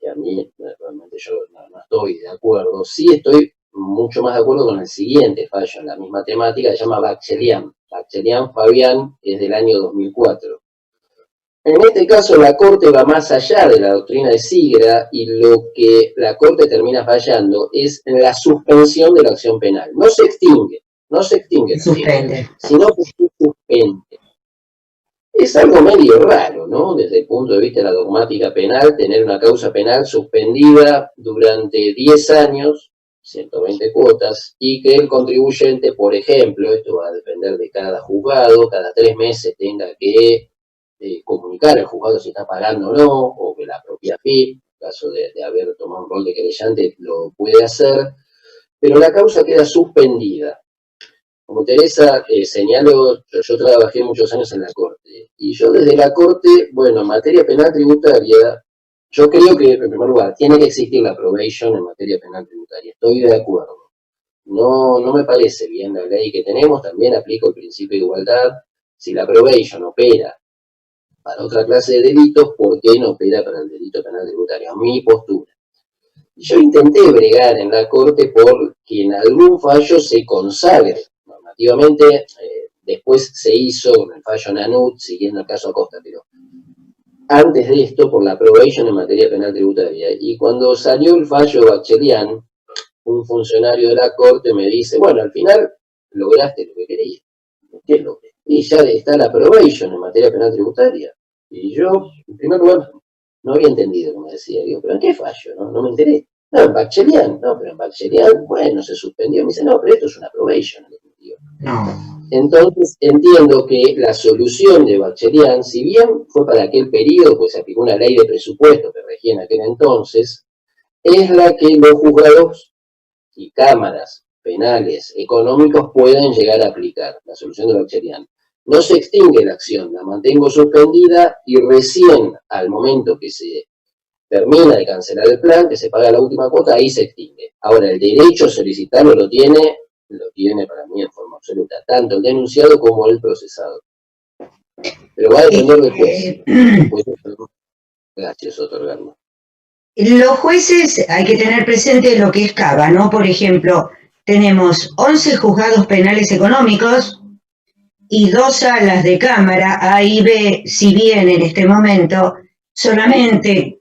que a mí realmente yo no estoy de acuerdo, sí estoy mucho más de acuerdo con el siguiente fallo en la misma temática, que se llama Bachelian. Bachelian Fabián es del año 2004. En este caso la Corte va más allá de la doctrina de Sigra y lo que la Corte termina fallando es en la suspensión de la acción penal. No se extingue, Suspende. sino que se suspende. Es algo medio raro, ¿no? Desde el punto de vista de la dogmática penal, tener una causa penal suspendida durante 10 años, 120 cuotas, y que el contribuyente, por ejemplo, esto va a depender de cada juzgado, cada 3 meses tenga que comunicar al juzgado si está pagando o no, o que la propia FIP, en caso de haber tomado un rol de querellante, lo puede hacer, pero la causa queda suspendida. Como Teresa señaló, yo trabajé muchos años en la Corte, y yo desde la Corte, bueno, en materia penal tributaria, yo creo que, en primer lugar, tiene que existir la probation en materia penal tributaria, estoy de acuerdo. No me parece bien la ley que tenemos, también aplico el principio de igualdad. Si la probation opera para otra clase de delitos, ¿por qué no opera para el delito penal tributario? Mi postura. Yo intenté bregar en la Corte por que en algún fallo se consagre normativamente, después se hizo con el fallo Nanut, siguiendo el caso Acosta, pero antes de esto, por la probation en materia penal tributaria. Y cuando salió el fallo Bachelian, un funcionario de la Corte me dice, bueno, al final lograste lo que querías. ¿Qué es lo que? Y ya está la probation en materia penal tributaria. Y yo, en primer lugar, no había entendido lo que me decía. Digo, ¿pero en qué fallo? No me enteré. No, en Bachelian. No, pero en Bachelian, bueno, se suspendió. Me dice, no, pero esto es una probation. objetivo. No. Entonces, entiendo que la solución de Bachelian, si bien fue para aquel periodo, pues se aplicó una ley de presupuesto que regía en aquel entonces, es la que los juzgados y cámaras penales económicos pueden llegar a aplicar, la solución de Bachelian. No se extingue la acción, la mantengo suspendida y recién al momento que se termina de cancelar el plan, que se paga la última cuota, ahí se extingue. Ahora, el derecho a solicitarlo lo tiene para mí en forma absoluta, tanto el denunciado como el procesado. Pero va a depender del juez. Gracias, otorgarlo. Los jueces, hay que tener presente lo que es CABA, ¿no? Por ejemplo, tenemos 11 juzgados penales económicos y 2 salas de cámara A y B, si bien en este momento solamente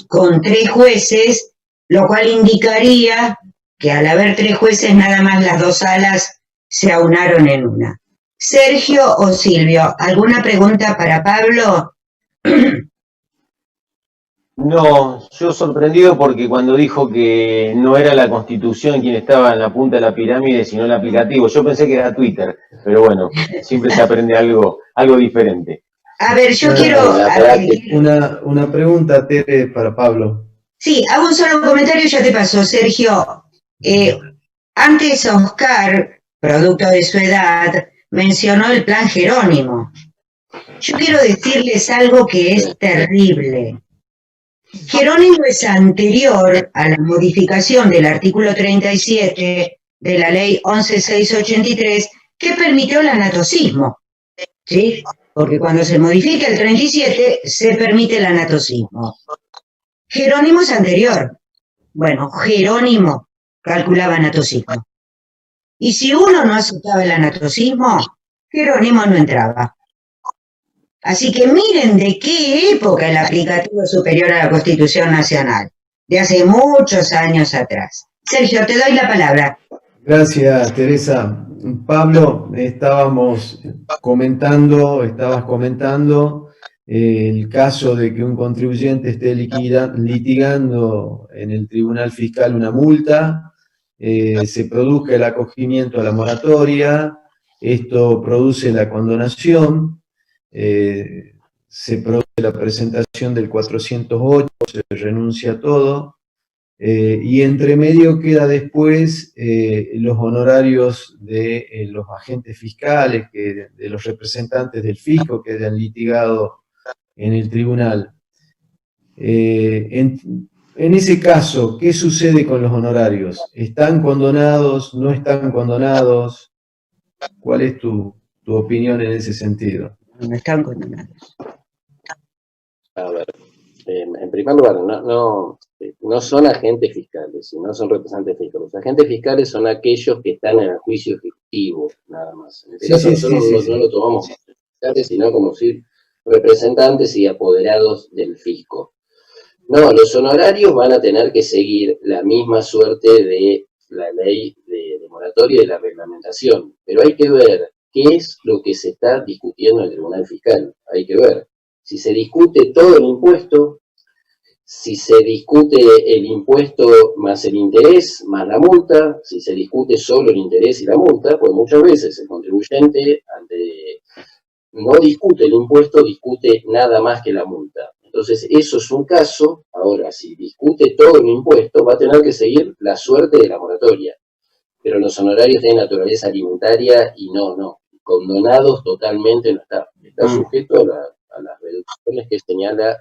con 3 jueces, lo cual indicaría que al haber 3 jueces, nada más las 2 salas se aunaron en una. Sergio o Silvio, ¿alguna pregunta para Pablo? No, yo sorprendido porque cuando dijo que no era la Constitución quien estaba en la punta de la pirámide, sino el aplicativo, yo pensé que era Twitter, pero bueno, siempre se aprende algo diferente. A ver, yo quiero... Una pregunta, Tere, para Pablo. Sí, hago un solo comentario y ya te paso, Sergio. Antes Oscar, producto de su edad, mencionó el plan Jerónimo. Yo quiero decirles algo que es terrible. Jerónimo es anterior a la modificación del artículo 37 de la ley 11.683 que permitió el anatocismo, ¿sí? Porque cuando se modifica el 37 se permite el anatocismo. Jerónimo es anterior. Bueno, Jerónimo calculaba anatocismo. Y si uno no aceptaba el anatocismo, Jerónimo no entraba. Así que miren de qué época el aplicativo superior a la Constitución Nacional, de hace muchos años atrás. Sergio, te doy la palabra. Gracias, Teresa. Pablo, estabas comentando el caso de que un contribuyente esté litigando en el Tribunal Fiscal una multa, se produzca el acogimiento a la moratoria, esto produce la condonación, se produce la presentación del 408, se renuncia a todo, y entre medio queda después los honorarios de los agentes fiscales, de los representantes del fisco que hayan litigado en el tribunal. En ese caso, ¿qué sucede con los honorarios? ¿Están condonados? ¿No están condonados? ¿Cuál es tu opinión en ese sentido? No están condenados. A ver, en primer lugar, no son agentes fiscales, sino son representantes fiscales. Los agentes fiscales son aquellos que están en el juicio ejecutivo, nada más. En este caso nosotros no lo tomamos como fiscales, sino como si representantes y apoderados del fisco. No, los honorarios van a tener que seguir la misma suerte de la ley de moratoria y de la reglamentación, pero hay que ver qué es lo que se está discutiendo en el Tribunal Fiscal. Hay que ver si se discute todo el impuesto, si se discute el impuesto más el interés, más la multa, si se discute solo el interés y la multa, pues muchas veces el contribuyente no discute el impuesto, discute nada más que la multa. Entonces, eso es un caso. Ahora, si discute todo el impuesto, va a tener que seguir la suerte de la moratoria. Pero los honorarios de naturaleza alimentaria y no, condonados totalmente no está. Está sujeto a las reducciones que señala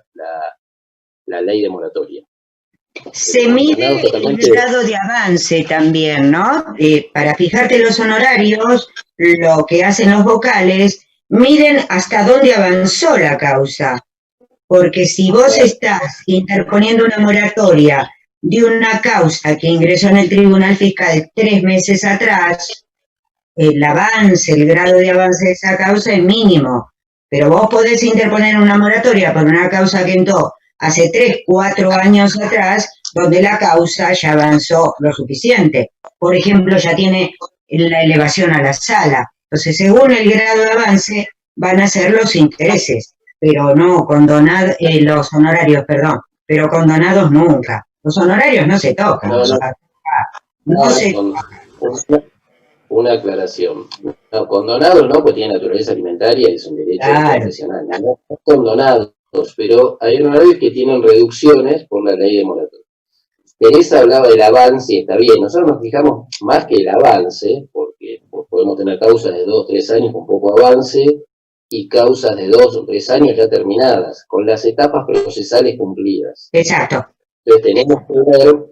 la ley de moratoria. Se mide el grado de avance también, ¿no? Para fijarte los honorarios, lo que hacen los vocales, miren hasta dónde avanzó la causa. Porque si vos estás interponiendo una moratoria de una causa que ingresó en el Tribunal Fiscal 3 meses atrás, el grado de avance de esa causa es mínimo. Pero vos podés interponer una moratoria por una causa que entró hace 3, 4 años atrás, donde la causa ya avanzó lo suficiente. Por ejemplo, ya tiene la elevación a la sala. Entonces, según el grado de avance, van a ser los intereses, pero no los honorarios, perdón, pero condonados nunca. Los honorarios no se tocan. una aclaración. No, condonados no, pues tiene naturaleza alimentaria y es un derecho profesional. No condonados, pero hay honorarios que tienen reducciones por la ley de moratoria. Teresa hablaba del avance y está bien. Nosotros nos fijamos más que el avance, porque podemos tener causas de 2 o 3 años con poco avance y causas de 2 o 3 años ya terminadas, con las etapas procesales cumplidas. Exacto. Entonces tenemos que ver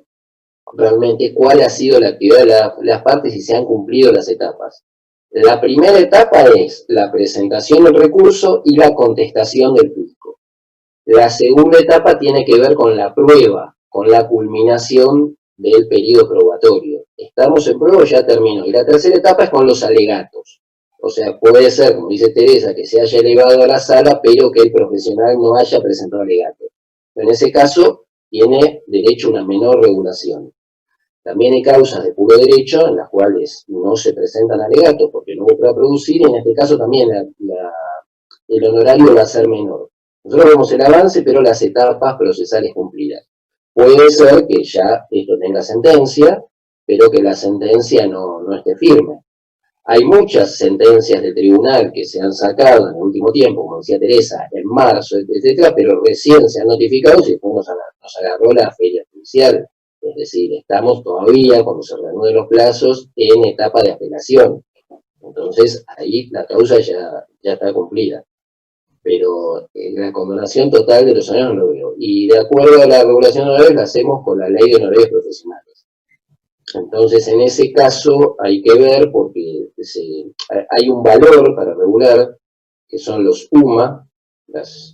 realmente cuál ha sido la actividad de las partes y se han cumplido las etapas. La primera etapa es la presentación del recurso y la contestación del fisco. La segunda etapa tiene que ver con la prueba, con la culminación del periodo probatorio. Estamos en prueba, ya terminó. Y la tercera etapa es con los alegatos. O sea, puede ser, como dice Teresa, que se haya elevado a la sala, pero que el profesional no haya presentado alegatos. En ese caso, tiene derecho a una menor regulación. También hay causas de puro derecho en las cuales no se presentan alegatos porque no hubo prueba producir, y en este caso también el honorario va a ser menor. Nosotros vemos el avance, pero las etapas procesales cumplidas. Puede ser que ya esto tenga sentencia, pero que la sentencia no esté firme. Hay muchas sentencias de tribunal que se han sacado en el último tiempo, como decía Teresa, en marzo, etcétera, pero recién se han notificado y después nos agarró la feria judicial. Es decir, estamos todavía, cuando se reanuden los plazos, en etapa de apelación. Entonces, ahí la causa ya está cumplida. Pero la condonación total de los honorarios no lo veo. Y de acuerdo a la regulación de honorarios, la hacemos con la ley de honorarios profesionales. Entonces, en ese caso, hay que ver, porque hay un valor para regular, que son los UMA,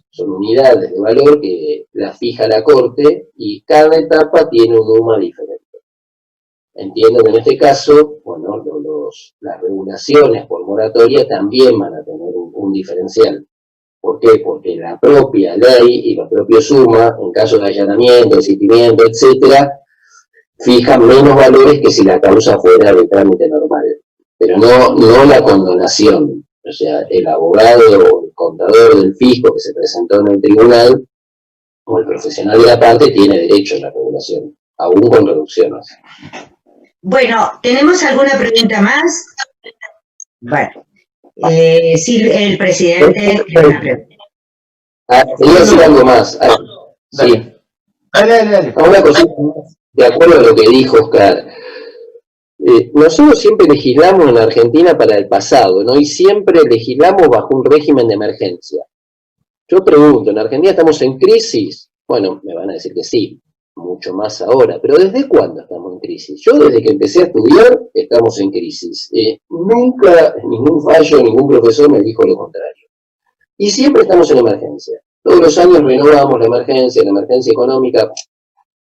son unidades de valor que las fija la Corte, y cada etapa tiene un UMA diferente. Entiendo que en este caso, bueno, las regulaciones por moratoria también van a tener un diferencial. ¿Por qué? Porque la propia ley y los propios UMA, en caso de allanamiento, desistimiento, etcétera, fijan menos valores que si la causa fuera de trámite normal. Pero no la condonación. O sea, el abogado o el contador del fisco que se presentó en el tribunal, o el profesional de la parte, tiene derecho a la regulación, aún con reducciones. Bueno, ¿tenemos alguna pregunta más? Bueno, sí, el presidente tiene una pregunta. Quería decir algo más. Sí. Dale. Una cosita más, de acuerdo a lo que dijo Oscar. Nosotros siempre legislamos en Argentina para el pasado, ¿no? Y siempre legislamos bajo un régimen de emergencia. Yo pregunto, ¿en Argentina estamos en crisis? Bueno, me van a decir que sí, mucho más ahora, pero ¿desde cuándo estamos en crisis? Yo desde que empecé a estudiar estamos en crisis. Nunca, ningún fallo, ningún profesor me dijo lo contrario. Y siempre estamos en emergencia. Todos los años renovamos la emergencia económica.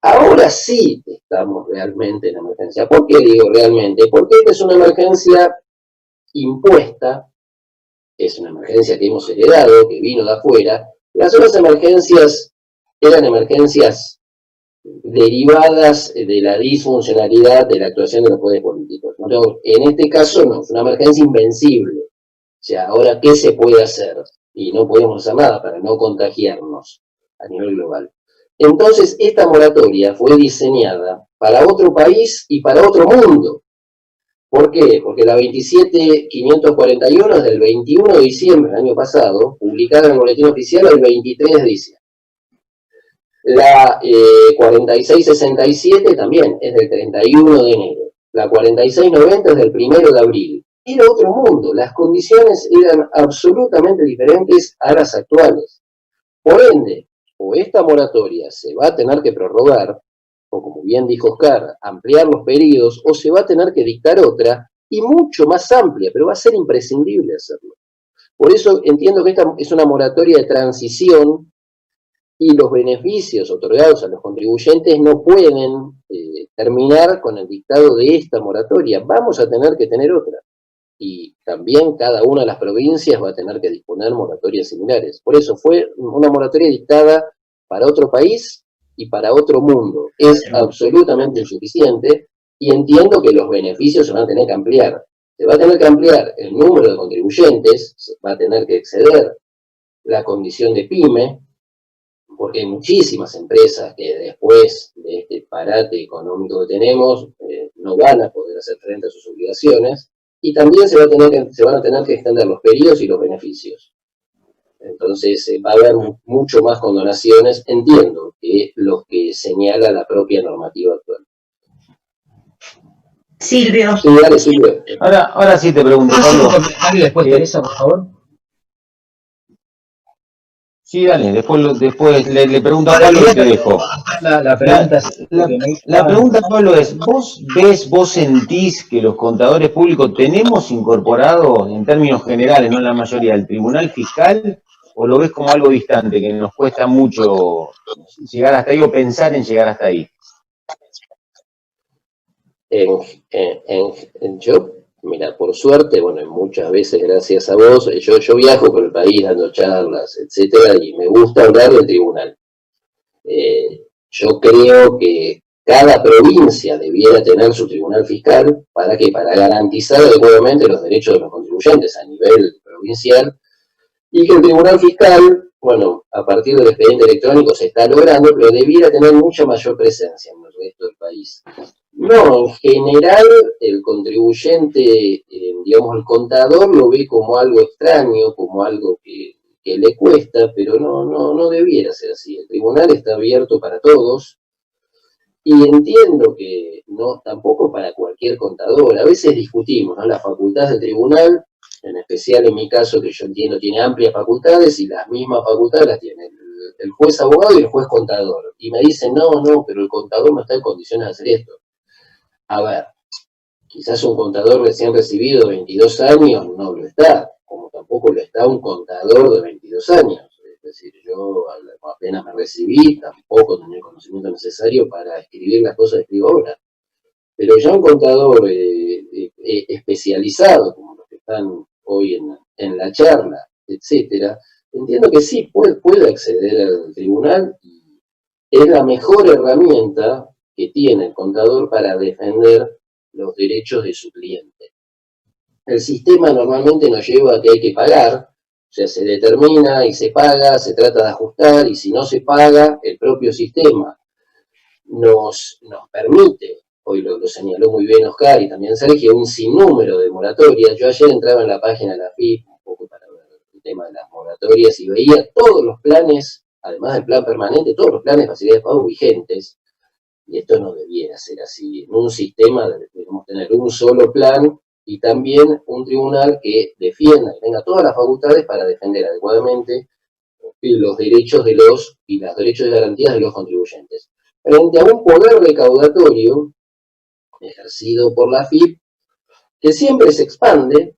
Ahora sí estamos realmente en emergencia. ¿Por qué digo realmente? Porque esta es una emergencia impuesta, es una emergencia que hemos heredado, que vino de afuera. Las otras emergencias eran emergencias derivadas de la disfuncionalidad de la actuación de los poderes políticos. En este caso no, es una emergencia invencible. O sea, ahora, ¿qué se puede hacer? Y no podemos hacer nada para no contagiarnos a nivel global. Entonces, esta moratoria fue diseñada para otro país y para otro mundo. ¿Por qué? Porque la 27541 es del 21 de diciembre del año pasado, publicada en el boletín oficial el 23 de diciembre. La 4667 también es del 31 de enero. La 4690 es del 1 de abril. Era otro mundo, las condiciones eran absolutamente diferentes a las actuales. Por ende, o esta moratoria se va a tener que prorrogar, o como bien dijo Oscar, ampliar los periodos, o se va a tener que dictar otra, y mucho más amplia, pero va a ser imprescindible hacerlo. Por eso entiendo que esta es una moratoria de transición, y los beneficios otorgados a los contribuyentes no pueden terminar con el dictado de esta moratoria. Vamos a tener que tener otra. Y también cada una de las provincias va a tener que disponer moratorias similares. Por eso fue una moratoria dictada para otro país y para otro mundo. Es absolutamente insuficiente y entiendo que los beneficios se van a tener que ampliar. Se va a tener que ampliar el número de contribuyentes, se va a tener que exceder la condición de pyme, porque hay muchísimas empresas que después de este parate económico que tenemos no van a poder hacer frente a sus obligaciones. y también se van a tener que extender los periodos y los beneficios. Entonces va a haber mucho más condonaciones, entiendo, que los que señala la propia normativa actual. Silvio. Sí, dale, Silvio. Ahora sí te pregunto, Pablo. ¿Alguien después Teresa, por favor? Sí, dale, después le pregunto a Pablo y te dejo. La pregunta, La pregunta, Pablo, es, ¿vos sentís que los contadores públicos tenemos incorporado, en términos generales, no en la mayoría, el tribunal fiscal, o lo ves como algo distante, que nos cuesta mucho llegar hasta ahí o pensar en llegar hasta ahí? Yo, mira, por suerte, bueno, muchas veces gracias a vos, yo viajo por el país dando charlas, etcétera, y me gusta hablar del tribunal. Yo creo que cada provincia debiera tener su tribunal fiscal para garantizar adecuadamente los derechos de los contribuyentes a nivel provincial, y que el tribunal fiscal, bueno, a partir del expediente electrónico se está logrando, pero debiera tener mucha mayor presencia en el resto del país. No, en general el contribuyente, digamos, el contador lo ve como algo extraño, como algo que le cuesta, pero no debiera ser así. El tribunal está abierto para todos y entiendo que no tampoco para cualquier contador. A veces discutimos, ¿no?, las facultades del tribunal, en especial en mi caso, que yo entiendo tiene amplias facultades, y las mismas facultades las tiene el juez abogado y el juez contador. Y me dicen, no, pero el contador no está en condiciones de hacer esto. A ver, quizás un contador recién recibido de 22 años no lo está, como tampoco lo está un contador de 22 años. Es decir, yo apenas me recibí, tampoco tenía el conocimiento necesario para escribir las cosas que escribo ahora. Pero ya un contador especializado, como los que están hoy en la charla, etcétera, entiendo que sí puede acceder al tribunal, y es la mejor herramienta que tiene el contador para defender los derechos de su cliente. El sistema normalmente nos lleva a que hay que pagar, o sea, se determina y se paga, se trata de ajustar, y si no se paga, el propio sistema nos permite, hoy lo señaló muy bien Oscar y también Sergio, un sinnúmero de moratorias. Yo ayer entraba en la página de la FIP, un poco para ver el tema de las moratorias, y veía todos los planes, además del plan permanente, todos los planes de facilidad de pago vigentes. Y esto no debiera ser así. En un sistema debemos tener un solo plan y también un tribunal que defienda, que tenga todas las facultades para defender adecuadamente los derechos y los derechos y garantías de los contribuyentes. Frente a un poder recaudatorio ejercido por la FIP, que siempre se expande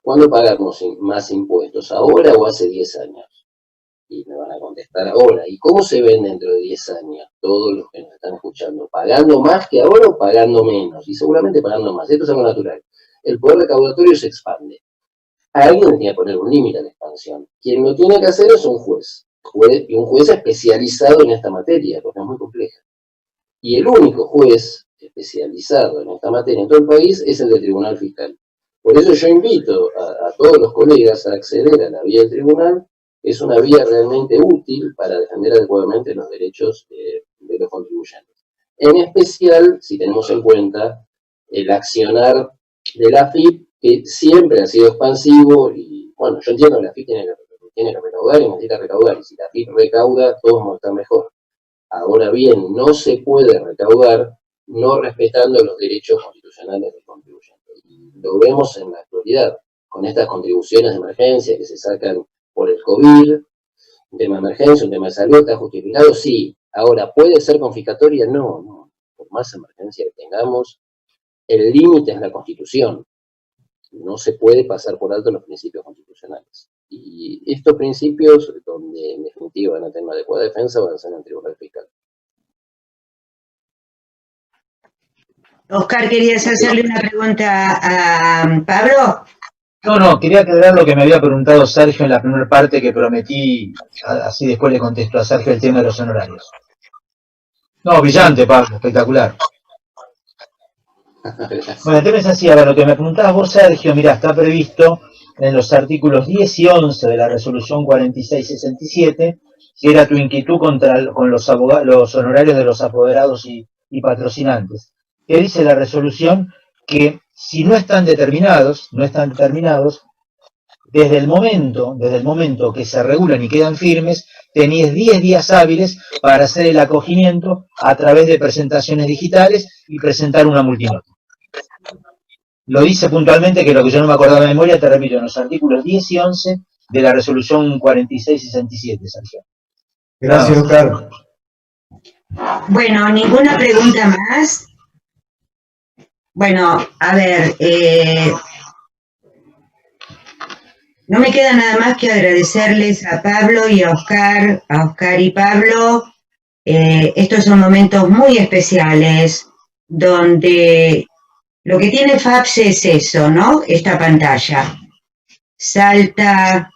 cuando pagamos más impuestos, ahora o hace 10 años. Y me van a contestar ahora. ¿Y cómo se ven dentro de 10 años todos los que nos están escuchando? ¿Pagando más que ahora o pagando menos? Y seguramente pagando más. Esto es algo natural. El poder recaudatorio se expande. Alguien tiene que poner un límite a la expansión. Quien lo tiene que hacer es un juez. Y un juez especializado en esta materia, porque es muy compleja. Y el único juez especializado en esta materia en todo el país es el del Tribunal Fiscal. Por eso yo invito a todos los colegas a acceder a la vía del tribunal. Es una vía realmente útil para defender adecuadamente los derechos de los contribuyentes. En especial, si tenemos en cuenta el accionar de la FIP, que siempre ha sido expansivo, y bueno, yo entiendo que la FIP tiene que recaudar y necesita recaudar, y si la FIP recauda, todos vamos a estar mejor. Ahora bien, no se puede recaudar no respetando los derechos constitucionales del contribuyente. Y lo vemos en la actualidad, con estas contribuciones de emergencia que se sacan por el COVID, un tema de emergencia, un tema de salud, ¿está justificado? Sí. Ahora, ¿puede ser confiscatoria? No. Por más emergencia que tengamos, el límite es la Constitución. No se puede pasar por alto los principios constitucionales. Y estos principios, donde en definitiva van a tener una adecuada defensa, van a ser en el Tribunal Fiscal. Oscar, ¿querías hacerle una pregunta a Pablo? No, quería aclarar lo que me había preguntado Sergio en la primera parte, que prometí, así después le contesto a Sergio el tema de los honorarios. No, brillante, Pablo, espectacular. Bueno, el tema es así, a ver, lo que me preguntabas vos, Sergio, mirá, está previsto en los artículos 10 y 11 de la resolución 4667, que era tu inquietud con los honorarios de los apoderados y patrocinantes. Que dice la resolución que si no están determinados, desde el momento que se regulan y quedan firmes, tenéis 10 días hábiles para hacer el acogimiento a través de presentaciones digitales y presentar una multinota. Lo dice puntualmente, que lo que yo no me acordaba de memoria, te repito, en los artículos 10 y 11 de la resolución 4667, Sergio. Gracias, Oscar. Bueno, ¿ninguna pregunta más? Bueno, a ver, no me queda nada más que agradecerles a Pablo y a Oscar y Pablo. Estos son momentos muy especiales donde lo que tiene FAPSE es eso, ¿no? Esta pantalla. Salta,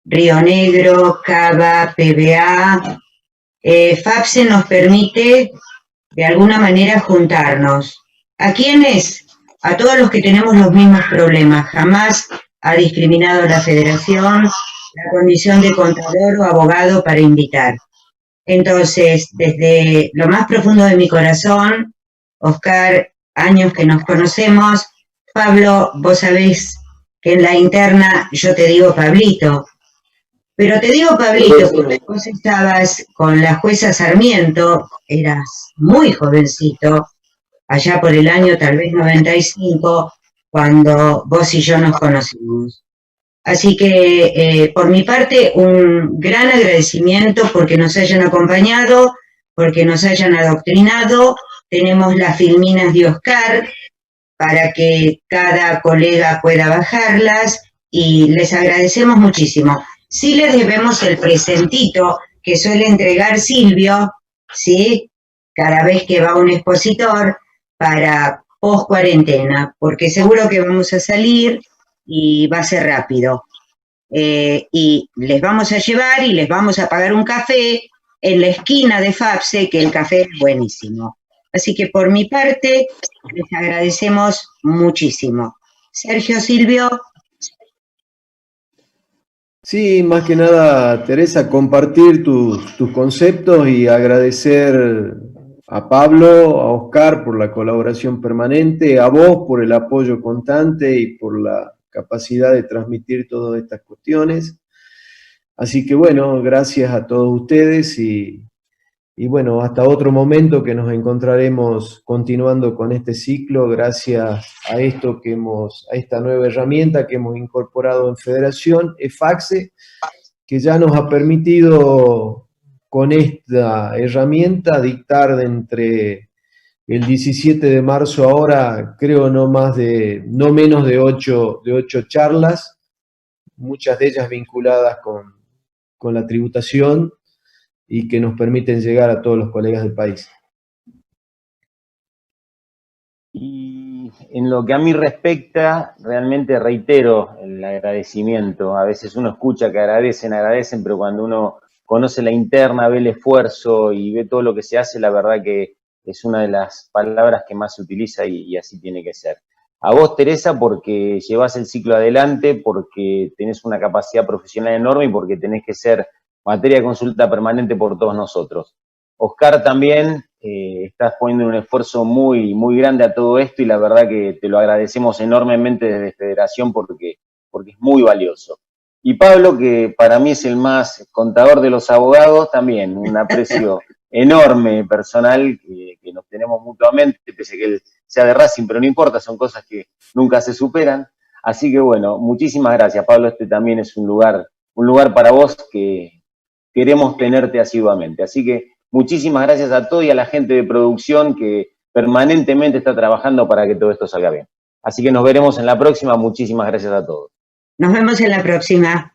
Río Negro, Cava, PBA. FAPSE nos permite de alguna manera juntarnos. ¿A quiénes? A todos los que tenemos los mismos problemas. Jamás ha discriminado la Federación la condición de contador o abogado para invitar. Entonces, desde lo más profundo de mi corazón, Oscar, años que nos conocemos, Pablo, vos sabés que en la interna yo te digo Pablito, pero te digo Pablito porque vos estabas con la jueza Sarmiento, eras muy jovencito, allá por el año tal vez 95, cuando vos y yo nos conocimos. Así que, por mi parte, un gran agradecimiento porque nos hayan acompañado, porque nos hayan adoctrinado. Tenemos las filminas de Oscar para que cada colega pueda bajarlas y les agradecemos muchísimo. Sí les debemos el presentito que suele entregar Silvio, ¿sí? Cada vez que va un expositor para post-cuarentena, porque seguro que vamos a salir y va a ser rápido. Y les vamos a llevar y les vamos a pagar un café en la esquina de FAPSE, que el café es buenísimo. Así que por mi parte, les agradecemos muchísimo. Sergio, Silvio. Sí, más que nada, Teresa, compartir tus conceptos y agradecer a Pablo, a Oscar por la colaboración permanente, a vos por el apoyo constante y por la capacidad de transmitir todas estas cuestiones. Así que bueno, gracias a todos ustedes y bueno, hasta otro momento que nos encontraremos continuando con este ciclo, gracias a esto a esta nueva herramienta que hemos incorporado en Federación, FAPSE, que ya nos ha permitido con esta herramienta dictar de entre el 17 de marzo ahora, creo no menos de 8 charlas, muchas de ellas vinculadas con la tributación y que nos permiten llegar a todos los colegas del país. Y en lo que a mí respecta, realmente reitero el agradecimiento. A veces uno escucha que agradecen, pero cuando uno conoce la interna, ve el esfuerzo y ve todo lo que se hace, la verdad que es una de las palabras que más se utiliza y así tiene que ser. A vos, Teresa, porque llevas el ciclo adelante, porque tenés una capacidad profesional enorme y porque tenés que ser materia de consulta permanente por todos nosotros. Oscar también, estás poniendo un esfuerzo muy, muy grande a todo esto y la verdad que te lo agradecemos enormemente desde Federación porque es muy valioso. Y Pablo, que para mí es el más contador de los abogados, también un aprecio enorme personal que nos tenemos mutuamente, pese a que él sea de Racing, pero no importa, son cosas que nunca se superan. Así que bueno, muchísimas gracias, Pablo. Este también es un lugar para vos que queremos tenerte asiduamente. Así que muchísimas gracias a todos y a la gente de producción que permanentemente está trabajando para que todo esto salga bien. Así que nos veremos en la próxima. Muchísimas gracias a todos. Nos vemos en la próxima.